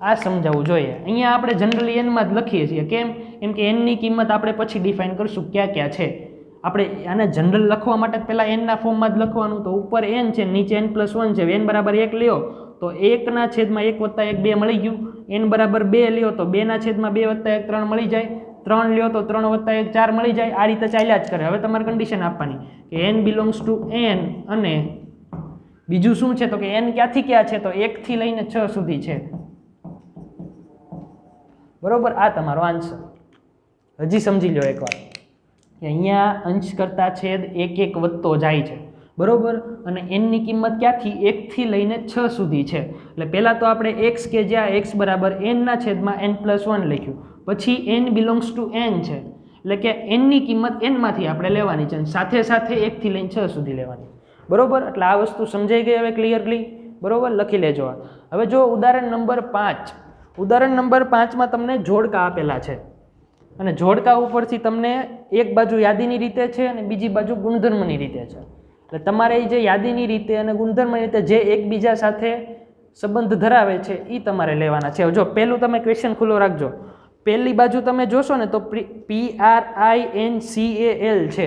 આ સમજાવવું જોઈએ. અહીંયા આપણે જનરલી n માં જ લખીએ છીએ. કેમ? કેમ કે n ની કિંમત આપણે પછી ડિફાઇન કરશું ક્યાં ક્યાં છે. આપણે આને જનરલ લખવા માટે પહેલાં n ના ફોર્મમાં જ લખવાનું. તો ઉપર n છે, નીચે n + 1 છે. n = 1 લ્યો તો 1/1 + 1 2 મળી ગયું. n = 2 લ્યો તો 2/2 + 1 3 મળી જાય. 3 લ્યો તો 3 + 1 4 મળી જાય. આ રીતે ચાલ્યા જ કરે. હવે તમારે કન્ડિશન આપવાની કે n બિલોંગ્સ ટુ n, અને બીજું શું છે તો કે n ક્યાંથી ક્યાં છે? તો 1 થી લઈને 6 સુધી છે. બરોબર, આ તમારો આન્સર. હજી સમજી લો એકવાર કે અહીંયા અંશ કરતા છેદ 1 1 વધતો જાય છે. બરોબર, અને n ની કિંમત ક્યાંથી? 1 થી લઈને 6 સુધી છે. એટલે પહેલાં તો આપણે x, કે જ્યાં x = n/n + 1 લખ્યું, પછી n બિલોંગ્સ ટુ n છે, એટલે કે n ની કિંમત n માંથી આપણે લેવાની છે, અને સાથે સાથે 1 થી લઈને 6 સુધી લેવાની. બરોબર, એટલે આ વસ્તુ સમજાઈ ગઈ હવે ક્લિયરલી. બરોબર, લખી લેજો. હવે જો ઉદાહરણ નંબર 5, ઉદાહરણ નંબર 5માં તમને જોડકા આપેલા છે, અને જોડકા ઉપરથી તમને એક બાજુ યાદીની રીતે છે અને બીજી બાજુ ગુણધર્મની રીતે છે. એટલે તમારે જે યાદીની રીતે અને ગુણધર્મની રીતે જે એકબીજા સાથે સંબંધ ધરાવે છે એ તમારે લેવાના છે. જો પહેલું તમે ક્વેશ્ચન ખુલ્લો રાખજો. પહેલી બાજુ તમે જોશો ને તો PRINCAL છે,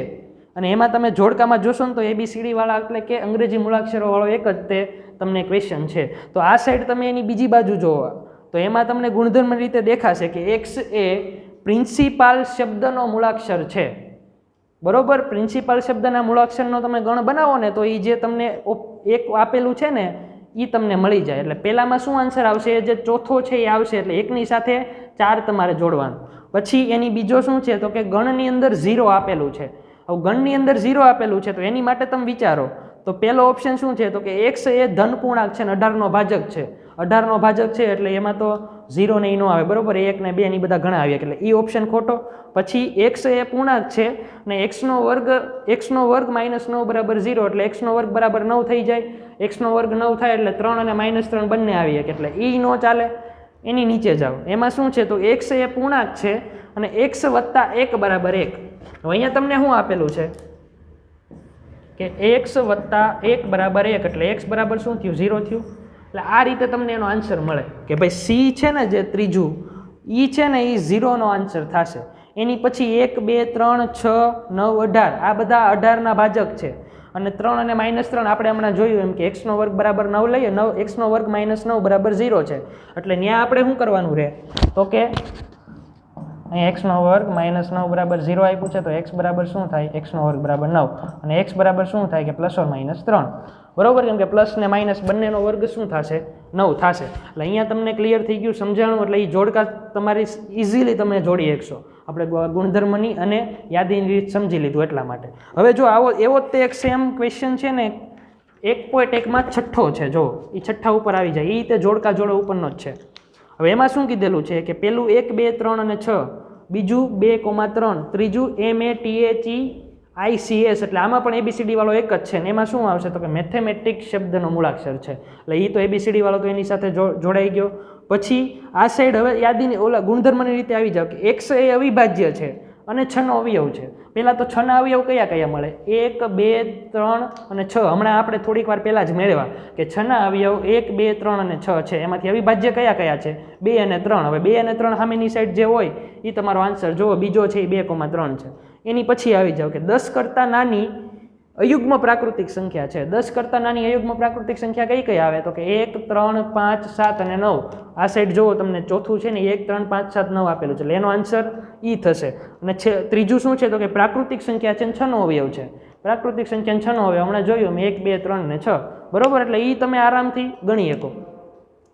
અને એમાં તમે જોડકામાં જોશો ને તો ABCD વાળા એટલે કે અંગ્રેજી મૂળાક્ષરો વાળો એક જ તે તમને ક્વેશ્ચન છે. તો આ સાઈડ તમે એની બીજી બાજુ જોવા તો એમાં તમને ગુણધર્મ રીતે દેખાશે કે x એ પ્રિન્સિપાલ શબ્દનો મૂળાક્ષર છે. બરોબર, પ્રિન્સિપાલ શબ્દના મૂળાક્ષરનો તમે ગણ બનાવો ને તો એ જે તમને એક આપેલું છે ને એ તમને મળી જાય. એટલે પહેલામાં શું આન્સર આવશે? જે ચોથો છે એ આવશે. એટલે એકની સાથે 4 તમારે જોડવાનું. પછી એની બીજો શું છે તો કે ગણની અંદર 0 આપેલું છે. હવે ગણની અંદર 0 આપેલું છે તો એની માટે તમે વિચારો તો પહેલો ઓપ્શન શું છે તો કે x એ ધન પૂર્ણાંક છે ને 18નો ભાજક છે. 18નો ભાજક છે એટલે એમાં તો 0 ને એ ન આવે. બરોબર, 1 ને 2 ની બધા ઘણા આવ્યા એટલે એ ઓપ્શન ખોટો. પછી x એ પૂર્ણાંક છે ને x² - 9 = 0 એટલે x² = 9 થઈ જાય. x² 9 થાય એટલે 3 અને -3 બંને આવી જાય એટલે એ ન ચાલે. એની નીચે જાઓ, એમાં શું છે તો x એ પૂર્ણાંક છે અને x + 1 = 1. હવે અહીંયા તમને શું આપેલું છે કે x + 1 = 1 એટલે x બરાબર શું થયું? 0 થયું. એટલે આ રીતે તમને એનો આન્સર મળે કે ભાઈ C છે ને જે ત્રીજું એ છે ને એ 0નો આન્સર થશે. એની પછી 1 2 3 6 9 18 આ બધા 18ના ભાજક છે, અને 3 અને -3 આપણે હમણાં જોયું એમ કે x² = 9 લઈએ, x² - 9 = 0 છે. એટલે ત્યાં આપણે શું કરવાનું રહે તો કે અહીં x² - 9 = 0 આપ્યું છે તો x બરાબર શું થાય? x² = 9, અને x બરાબર શું થાય કે ±3. બરોબર, કેમ કે પ્લસ ને માઇનસ બંનેનો વર્ગ શું થશે? 9 થશે. એટલે અહીંયા તમને ક્લિયર થઈ ગયું, સમજાણું. એટલે એ જોડકા તમારી ઇઝીલી તમે જોડી શકશો. આપણે ગુણધર્મની અને યાદીની રીત સમજી લીધું એટલા માટે. હવે જો આવો એવો જ તે એક સેમ ક્વેશ્ચન છે ને 1.1માં છઠ્ઠો છે. જો એ છઠ્ઠા ઉપર આવી જાય, એ રીતે જોડકા જોડો ઉપરનો જ છે. હવે એમાં શું કીધેલું છે કે પેલું 1 2 3 અને 6, બીજું 2,3, ત્રીજું MATHEICS, એટલે આમાં પણ ABCD વાળો એક જ છે ને એમાં શું આવશે તો કે મેથેમેટિક શબ્દનો મૂળાક્ષર છે. એટલે એ તો ABCD વાળો તો એની સાથે જોડાઈ ગયો. પછી આ સાઈડ હવે યાદીની ઓલા ગુણધર્મની રીતે આવી જાવ કે x એ અવિભાજ્ય છે અને 6નો અવયવ છે. પહેલાં તો 6ના અવયવ કયા કયા મળે? 1 2 3 અને 6. હમણાં આપણે થોડીક વાર પહેલાં જ મેળવ્યા કે 6ના અવયવ 1 2 3 અને 6 છે. એમાંથી અવિભાજ્ય કયા કયા છે? 2 અને 3. હવે 2 અને 3 સામેની સાઈડ જે હોય એ તમારો આન્સર જુઓ. બીજો છે એ 2,3 છે. એની પછી આવી જાવ કે 10 કરતાં નાની અયુગ્મ પ્રાકૃતિક સંખ્યા છે. 10 કરતાં નાની અયુગ્મ પ્રાકૃતિક સંખ્યા કઈ કઈ આવે તો કે 1 3 5 7 અને 9. આ સાઈડ જુઓ તમને ચોથું છે ને 1 3 5 7 9 આપેલું છે એટલે એનો આન્સર ઈ થશે. અને ત્રીજું શું છે તો કે પ્રાકૃતિક સંખ્યા છે ને 6નો અવયવ છે. પ્રાકૃતિક સંખ્યા 6નો અવયવ હમણાં જોયું મેં 1 2 3 ને 6. બરોબર, એટલે એ તમે આરામથી ગણી શકો.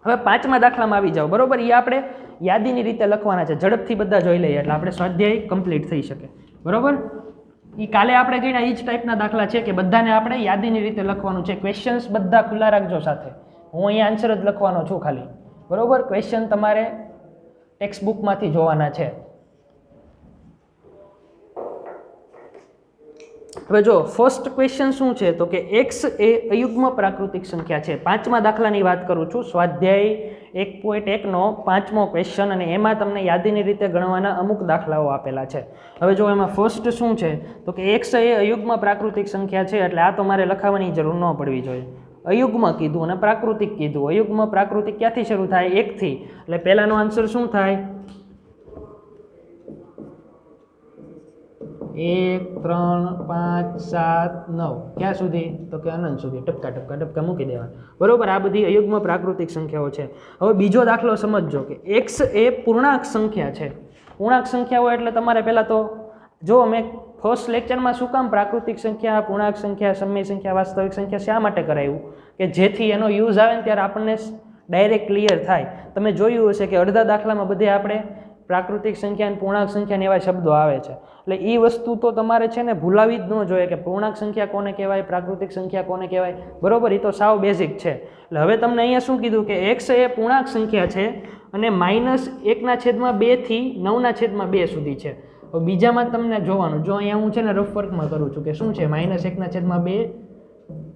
હવે 5મા દાખલામાં આવી જાઓ. બરોબર, એ આપણે યાદીની રીતે લખવાના છે. ઝડપથી બધા જોઈ લઈએ એટલે આપણે સ્વાધ્યાય કમ્પ્લીટ થઈ શકે. બરોબર, એ કાલે આપણે ગણ્યા એ જ ટાઈપના દાખલા છે કે બધાને આપણે યાદીની રીતે લખવાનું છે. ક્વેશ્ચન્સ બધા ખુલ્લા રાખજો સાથે. હું અહીંયા આન્સર જ લખવાનો છું ખાલી, બરોબર. ક્વેશ્ચન તમારે ટેક્સ્ટ બુકમાંથી જોવાના છે. હવે જો ફર્સ્ટ ક્વેશ્ચન શું છે તો કે એક્સ એ અયુગ્મ પ્રાકૃતિક સંખ્યા છે. પાંચમા દાખલાની વાત કરું છું, સ્વાધ્યાય 1.1નો પાંચમો ક્વેશ્ચન, અને એમાં તમને યાદીની રીતે ગણવાના અમુક દાખલાઓ આપેલા છે. હવે જો એમાં ફર્સ્ટ શું છે તો કે એક્સ એ અયુગ્મ પ્રાકૃતિક સંખ્યા છે, એટલે આ તો મારે લખાવવાની જરૂર ન પડવી જોઈએ. અયુગ્મ કીધું અને પ્રાકૃતિક કીધું. અયુગ્મ પ્રાકૃતિક ક્યાંથી શરૂ થાય? 1 થી. એટલે પહેલાનો આન્સર શું થાય? 1 3 5 7 9 ક્યાં સુધી? તો કે અનંત સુધી. ટપકા ટપકા ટપકા મૂકી દેવા, બરોબર. આ બધી અયુગ્મ પ્રાકૃતિક સંખ્યાઓ છે. હવે બીજો દાખલો સમજજો કે એક્સ એ પૂર્ણાંક સંખ્યા છે. પૂર્ણાંક સંખ્યા હોય એટલે તમારે પહેલાં તો જો મેં ફર્સ્ટ લેક્ચરમાં શું કામ પ્રાકૃતિક સંખ્યા, પૂર્ણાંક સંખ્યા, સમય સંખ્યા, વાસ્તવિક સંખ્યા શા માટે કરાવ્યું કે જેથી એનો યુઝ આવે ને ત્યારે આપણને ડાયરેક્ટ ક્લિયર થાય. તમે જોયું હશે કે અડધા દાખલામાં બધે આપણે પ્રાકૃતિક સંખ્યા અને પૂર્ણાંક સંખ્યા એવા શબ્દો આવે છે. એટલે એ વસ્તુ તો તમારે છે ને ભૂલાવી જ ન જોઈએ કે પૂર્ણાંક સંખ્યા કોને કહેવાય, પ્રાકૃતિક સંખ્યા કોને કહેવાય, બરોબર. એ તો સાવ બેઝિક છે. એટલે હવે તમને અહીંયા શું કીધું કે એક્સ એ પૂર્ણાંક સંખ્યા છે અને -1/2 થી 9/2 સુધી છે. હવે બીજામાં તમને જોવાનું, જો અહીંયા હું છે ને રફ વર્કમાં કરું છું કે શું છે -1/2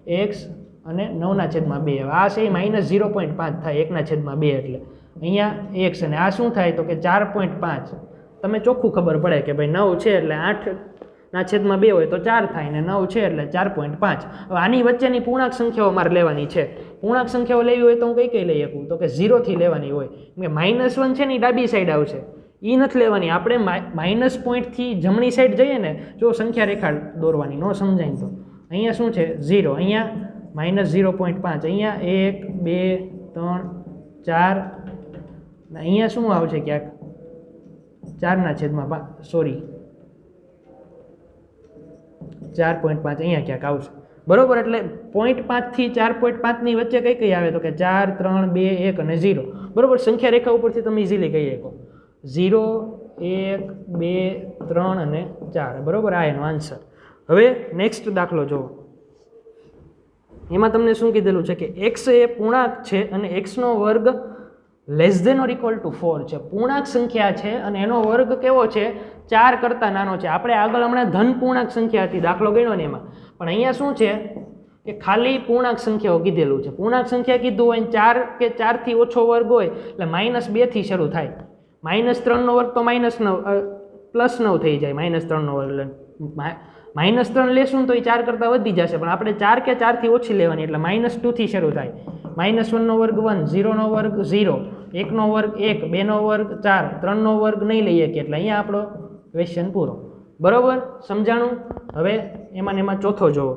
એક્સ અને 9/2. હવે આ છે -0.5 થાય 1/2 એટલે અહીંયા એક્સ, અને આ શું થાય તો કે 4.5. તમે ચોખ્ખું ખબર પડે કે ભાઈ 9 છે એટલે 8/2 હોય તો 4 થાય, ને 9 છે એટલે 4.5. હવે આની વચ્ચેની પૂર્ણાંક સંખ્યાઓ મારે લેવાની છે. પૂર્ણાંક સંખ્યાઓ લેવી હોય તો હું કઈ લઈ શકું તો કે 0 થી લેવાની હોય. કે -1 છે ને એ ડાબી સાઈડ આવશે, એ નથી લેવાની. આપણે માઇનસ પોઈન્ટથી જમણી સાઈડ જઈએ ને, જો સંખ્યા રેખા દોરવાની ન સમજાય તો અહીંયા શું છે 0, અહીંયા -0.5, અહીંયા 1 2 3 4, અહીંયા શું આવશે ક્યાંક 4/5, સોરી 4.5 અહીંયા ક્યાંક આવશે, બરોબર. એટલે 0.5 થી 4.5 ની વચ્ચે કઈ આવે તો કે 4 3 2 1 અને 0, બરોબર. સંખ્યા રેખા ઉપરથી તમે ઇઝીલી કહી શકો 0 1 2 3 અને 4, બરોબર. આ એનો આન્સર. હવે નેક્સ્ટ દાખલો જુઓ. એમાં તમને શું કીધેલું છે કે એક્સ એ પૂર્ણાંક છે અને એક્સનો વર્ગ <= 4 છે. પૂર્ણાંક સંખ્યા છે અને એનો વર્ગ કેવો છે? 4 કરતાં નાનો છે. આપણે આગળ હમણાં ધન પૂર્ણાંક સંખ્યા હતી દાખલો ગણ્યો ને એમાં, પણ અહીંયા શું છે કે ખાલી પૂર્ણાંક સંખ્યાઓ કીધેલું છે. પૂર્ણાંક સંખ્યા કીધું હોય 4 કે 4 થી ઓછો વર્ગ હોય એટલે -2 થી શરૂ થાય. -3 નો વર્ગ તો -9 +9 થઈ જાય. -3 નો વર્ગ -3 લેશું તો એ 4 કરતાં વધી જશે, પણ આપણે 4 કે 4 થી ઓછી લેવાની એટલે -2 થી શરૂ થાય. -1 નો વર્ગ 1, 0 નો વર્ગ 0, 1 નો વર્ગ 1, 2 નો વર્ગ 4, 3 નો વર્ગ નહીં લઈએ કે એટલે અહીંયા આપણો ક્વેશ્ચન પૂરો, બરોબર. સમજાણું? હવે એમાં ચોથો જોવો.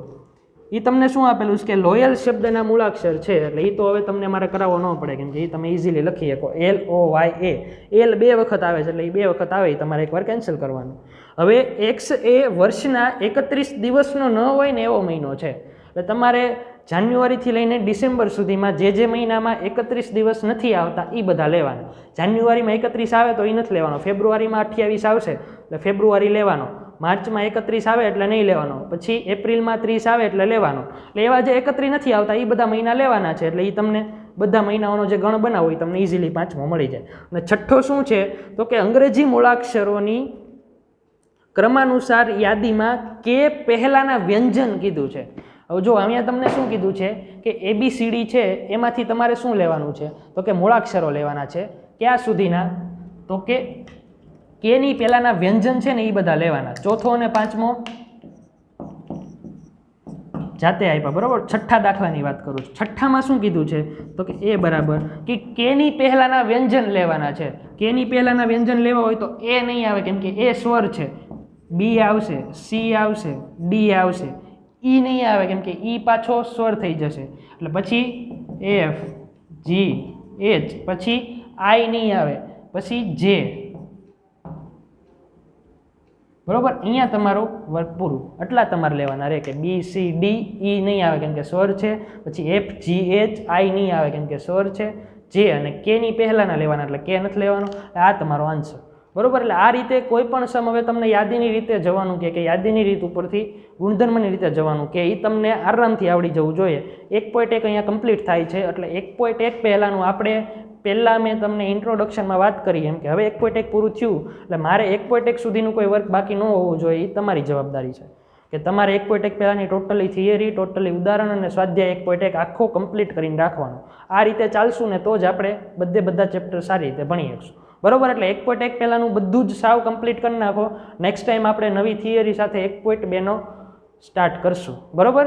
એ તમને શું આપેલું છે કે લોયલ શબ્દના મૂળાક્ષર છે, એટલે એ તો હવે તમને મારે કરાવવો ન પડે કેમ કે એ તમે ઇઝીલી લખી શકો. LOYA, L 2 વખત આવે છે એટલે એ 2 વખત આવે એ તમારે એકવાર કેન્સલ કરવાનું. હવે એક્સ એ વર્ષના 31 દિવસનો ન હોય ને એવો મહિનો છે, એટલે તમારે જાન્યુઆરીથી લઈને ડિસેમ્બર સુધીમાં જે મહિનામાં 31 દિવસ નથી આવતા એ બધા લેવાના. જાન્યુઆરીમાં 31 આવે તો એ નથી લેવાનો, ફેબ્રુઆરીમાં 28 આવશે એટલે ફેબ્રુઆરી લેવાનો, માર્ચમાં 31 આવે એટલે નહીં લેવાનો, પછી એપ્રિલમાં 30 આવે એટલે લેવાનો. એટલે એવા જે 31 નથી આવતા એ બધા મહિના લેવાના છે, એટલે એ તમને બધા મહિનાઓનો જે ગણ બનાવો એ તમને ઇઝીલી 5મો મળી જાય. અને છઠ્ઠો શું છે તો કે અંગ્રેજી મૂળાક્ષરોની ક્રમાનુસાર યાદીમાં કે પહેલાંના વ્યંજન કીધું છે. હવે જો અહીંયા તમને શું કીધું છે કે ABCD છે એમાંથી તમારે શું લેવાનું છે તો કે મૂળાક્ષરો લેવાના છે. ક્યાં સુધીના તો કે કેની પહેલાંના વ્યંજન છે ને એ બધા લેવાના. ચોથો અને 5મો જાતે આપ્યા, બરાબર. છઠ્ઠા દાખલાની વાત કરું છું. છઠ્ઠામાં શું કીધું છે તો કે એ બરાબર કે કેની પહેલાંના વ્યંજન લેવાના છે. કેની પહેલાંના વ્યંજન લેવા હોય તો એ નહીં આવે કેમ કે એ સ્વર છે, B આવશે, C આવશે, D આવશે, E નહીં આવે કેમ કે E પાછો સ્વર થઈ જશે, એટલે પછી F G H, પછી I નહીં આવે, પછી J, બરોબર. અહીંયા તમારું વર્ક પૂરું. આટલા તમારે લેવાના રહે કે B C D E નહીં આવે કેમ કે સ્વર છે, પછી F G H I નહીં આવે કેમ કે સ્વર છે, J અને K ની પહેલાંના લેવાના એટલે K નથી લેવાનો. આ તમારો આન્સર. બરોબર. એટલે આ રીતે કોઈ પણ સમ હવે તમને યાદીની રીતે જવાનું કે યાદીની રીત ઉપરથી ગુણધર્મની રીતે જવાનું કે એ તમને આરામથી આવડી જવું જોઈએ. 1.1 અહીંયા કમ્પ્લીટ થાય છે એટલે 1.1 પહેલાંનું આપણે પહેલાં મેં તમને ઇન્ટ્રોડક્શનમાં વાત કરી એમ કે હવે 1.1 પૂરું થયું એટલે મારે 1.1 સુધીનું કોઈ વર્ક બાકી ન હોવું જોઈએ. એ તમારી જવાબદારી છે કે તમારે 1.1 પહેલાંની ટોટલી થિયરી, ટોટલી ઉદાહરણ અને સ્વાધ્યાય 1.1 આખો કમ્પ્લીટ કરીને રાખવાનું. આ રીતે ચાલશું ને તો જ આપણે બધા ચેપ્ટર સારી રીતે ભણી શકશું. બરોબર. એટલે 1.1 પહેલાંનું બધું જ સાવ કમ્પ્લીટ કરી નાખો. નેક્સ્ટ ટાઈમ આપણે નવી થિયરી સાથે 1.2નો સ્ટાર્ટ કરશું. બરોબર.